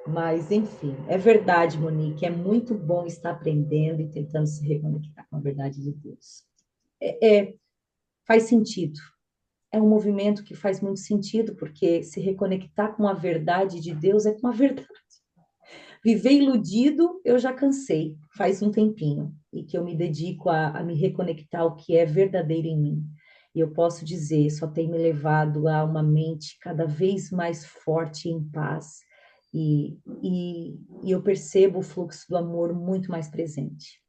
Mas, enfim, é verdade, Monique. É muito bom estar aprendendo e tentando se reconectar com a verdade de Deus. Faz sentido. É um movimento que faz muito sentido, porque se reconectar com a verdade de Deus é com a verdade. Viver iludido, eu já cansei, faz um tempinho, e que eu me dedico a me reconectar ao que é verdadeiro em mim. E eu posso dizer, só tem me levado a uma mente cada vez mais forte e em paz, e eu percebo o fluxo do amor muito mais presente.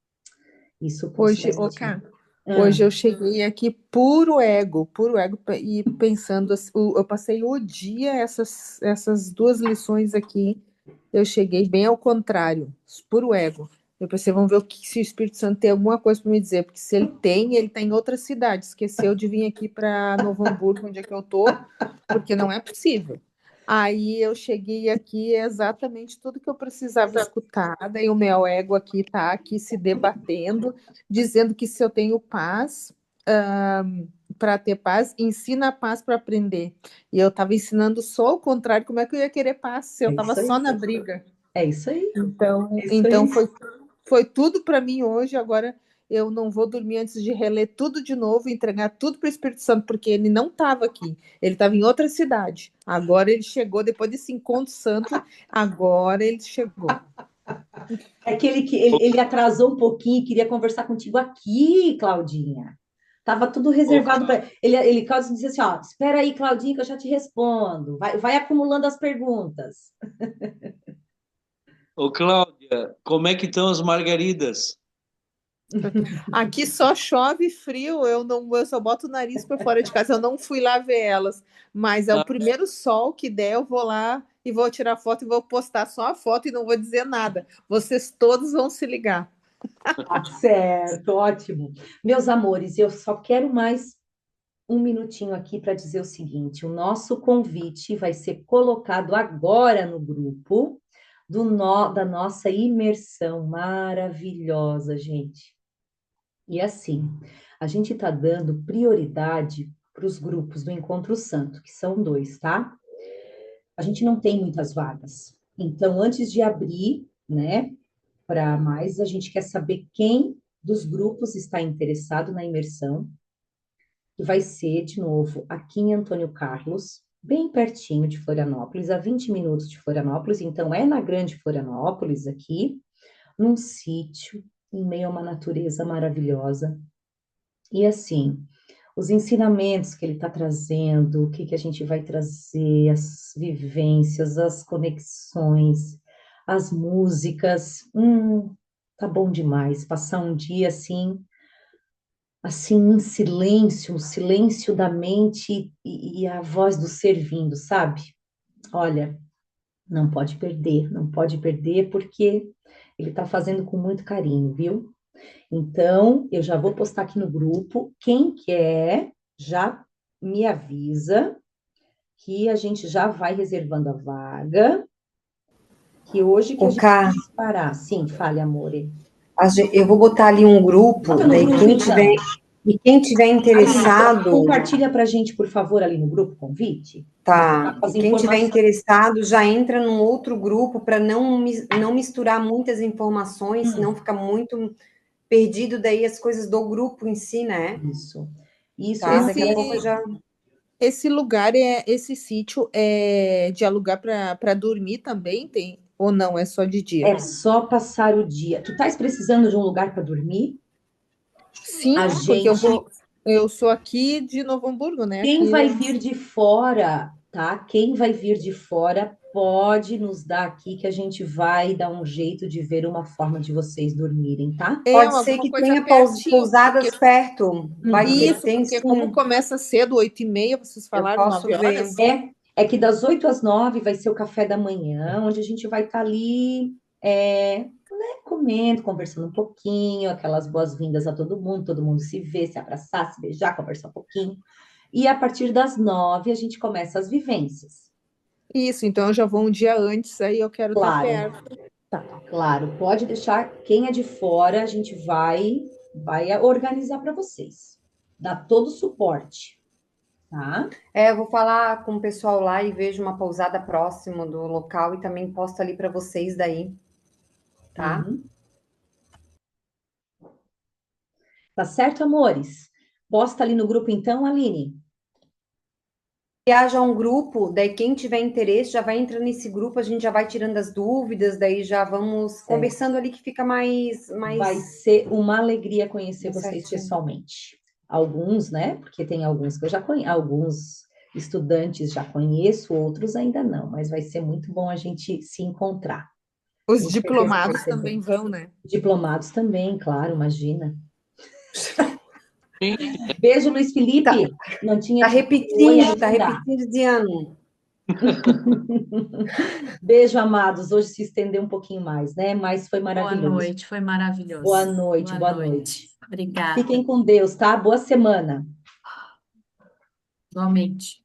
Isso eu posso Hoje, garantir. hoje eu cheguei aqui puro ego, e pensando, eu passei o dia, essas duas lições aqui, eu cheguei bem ao contrário, puro ego. Eu pensei, vamos ver se o Espírito Santo tem alguma coisa para me dizer, porque se ele tem, ele está em outra cidade, esqueceu de vir aqui para Novo Hamburgo, onde é que eu tô, porque não é possível. Aí eu cheguei aqui, é exatamente tudo que eu precisava escutar, daí o meu ego aqui está aqui se debatendo, dizendo que se eu tenho paz, para ter paz, ensina a paz para aprender. E eu estava ensinando só o contrário, como é que eu ia querer paz se eu estava só na briga? É isso aí. Então foi tudo para mim hoje. Agora eu não vou dormir antes de reler tudo de novo, entregar tudo para o Espírito Santo, porque ele não estava aqui, ele estava em outra cidade. Agora ele chegou, depois desse encontro santo, agora ele chegou. É que ele atrasou um pouquinho e queria conversar contigo aqui, Claudinha. Tava tudo reservado para ele quase disse assim, ó, espera aí, Claudinha, que eu já te respondo. Vai acumulando as perguntas. Ô, Cláudia, como é que estão as margaridas? Aqui só chove frio, eu só boto o nariz para fora de casa, eu não fui lá ver elas, mas é o primeiro sol que der, eu vou lá e vou tirar foto e vou postar só a foto e não vou dizer nada. Vocês todos vão se ligar. Certo, ótimo. Meus amores, eu só quero mais um minutinho aqui para dizer o seguinte: o nosso convite vai ser colocado agora no grupo da nossa imersão maravilhosa, gente. E assim, a gente está dando prioridade para os grupos do Encontro Santo, que são 2, tá? A gente não tem muitas vagas. Então, antes de abrir, né, para mais, a gente quer saber quem dos grupos está interessado na imersão, que vai ser, de novo, aqui em Antônio Carlos, bem pertinho de Florianópolis, a 20 minutos de Florianópolis, então é na Grande Florianópolis aqui, num sítio, em meio a uma natureza maravilhosa. E assim, os ensinamentos que ele está trazendo, o que, que a gente vai trazer, as vivências, as conexões, as músicas, tá bom demais. Passar um dia assim em silêncio, o silêncio da mente e a voz do ser vindo, sabe? Olha, não pode perder, porque ele está fazendo com muito carinho, viu? Então, eu já vou postar aqui no grupo. Quem quer, já me avisa que a gente já vai reservando a vaga. Que hoje que a gente vai parar. Sim, fale, amore. Eu vou botar ali um grupo, Bota no daí grupo, quem então. tiver. E quem tiver interessado, Compartilha para a gente, por favor, ali no grupo, convite. tá? As E quem tiver informações. interessado já entra num outro grupo para não misturar muitas informações, senão fica muito perdido daí as coisas do grupo em si, né? Isso. Isso, Tá? Daqui a Esse- pouco eu já. Esse sítio é de alugar para dormir também tem? Ou não, é só de dia? é só passar o dia. Tu estás precisando de um lugar para dormir? Sim, A porque gente, eu sou aqui de Novo Hamburgo, né? quem Aqui vai vir de fora, tá? Quem vai vir de fora pode nos dar aqui que a gente vai dar um jeito de ver uma forma de vocês dormirem, tá? Pode ser alguma que coisa tenha pertinho, pousadas perto. Vai ter, isso, tem porque como sim. começa cedo, 8h30, vocês Eu falaram posso 9 horas. É que das 8 às 9 vai ser o café da manhã, onde a gente vai estar ali, comendo, conversando um pouquinho, aquelas boas-vindas a todo mundo se ver, se abraçar, se beijar, conversar um pouquinho. E a partir das 9 a gente começa as vivências. Isso, então eu já vou um dia antes, aí eu quero estar Claro. perto. Claro, pode deixar quem é de fora, a gente vai organizar para vocês. Dá todo o suporte, tá? Eu vou falar com o pessoal lá e vejo uma pousada próximo do local e também posto ali para vocês daí, tá? Uhum. Tá certo, amores? Posta ali no grupo então, Aline. Se haja um grupo, daí quem tiver interesse já vai entrando nesse grupo, a gente já vai tirando as dúvidas, daí já vamos conversando ali que fica mais Vai ser uma alegria conhecer vocês certinho. pessoalmente. Alguns, né? Porque tem alguns que eu já conheço, alguns estudantes já conheço, outros ainda não, mas vai ser muito bom a gente se encontrar. Os Com diplomados certeza. também vão, né? Diplomados também, claro, imagina. Sim. Beijo, Luiz Felipe. Tá. Não tinha Tá dito oi, repetindo, tá ainda. repetindo de ano. Beijo, amados. Hoje se estendeu um pouquinho mais, né? Mas foi Boa maravilhoso. noite, foi maravilhoso. Boa noite, boa noite. noite. Obrigada. Fiquem com Deus, tá? Boa semana. Igualmente.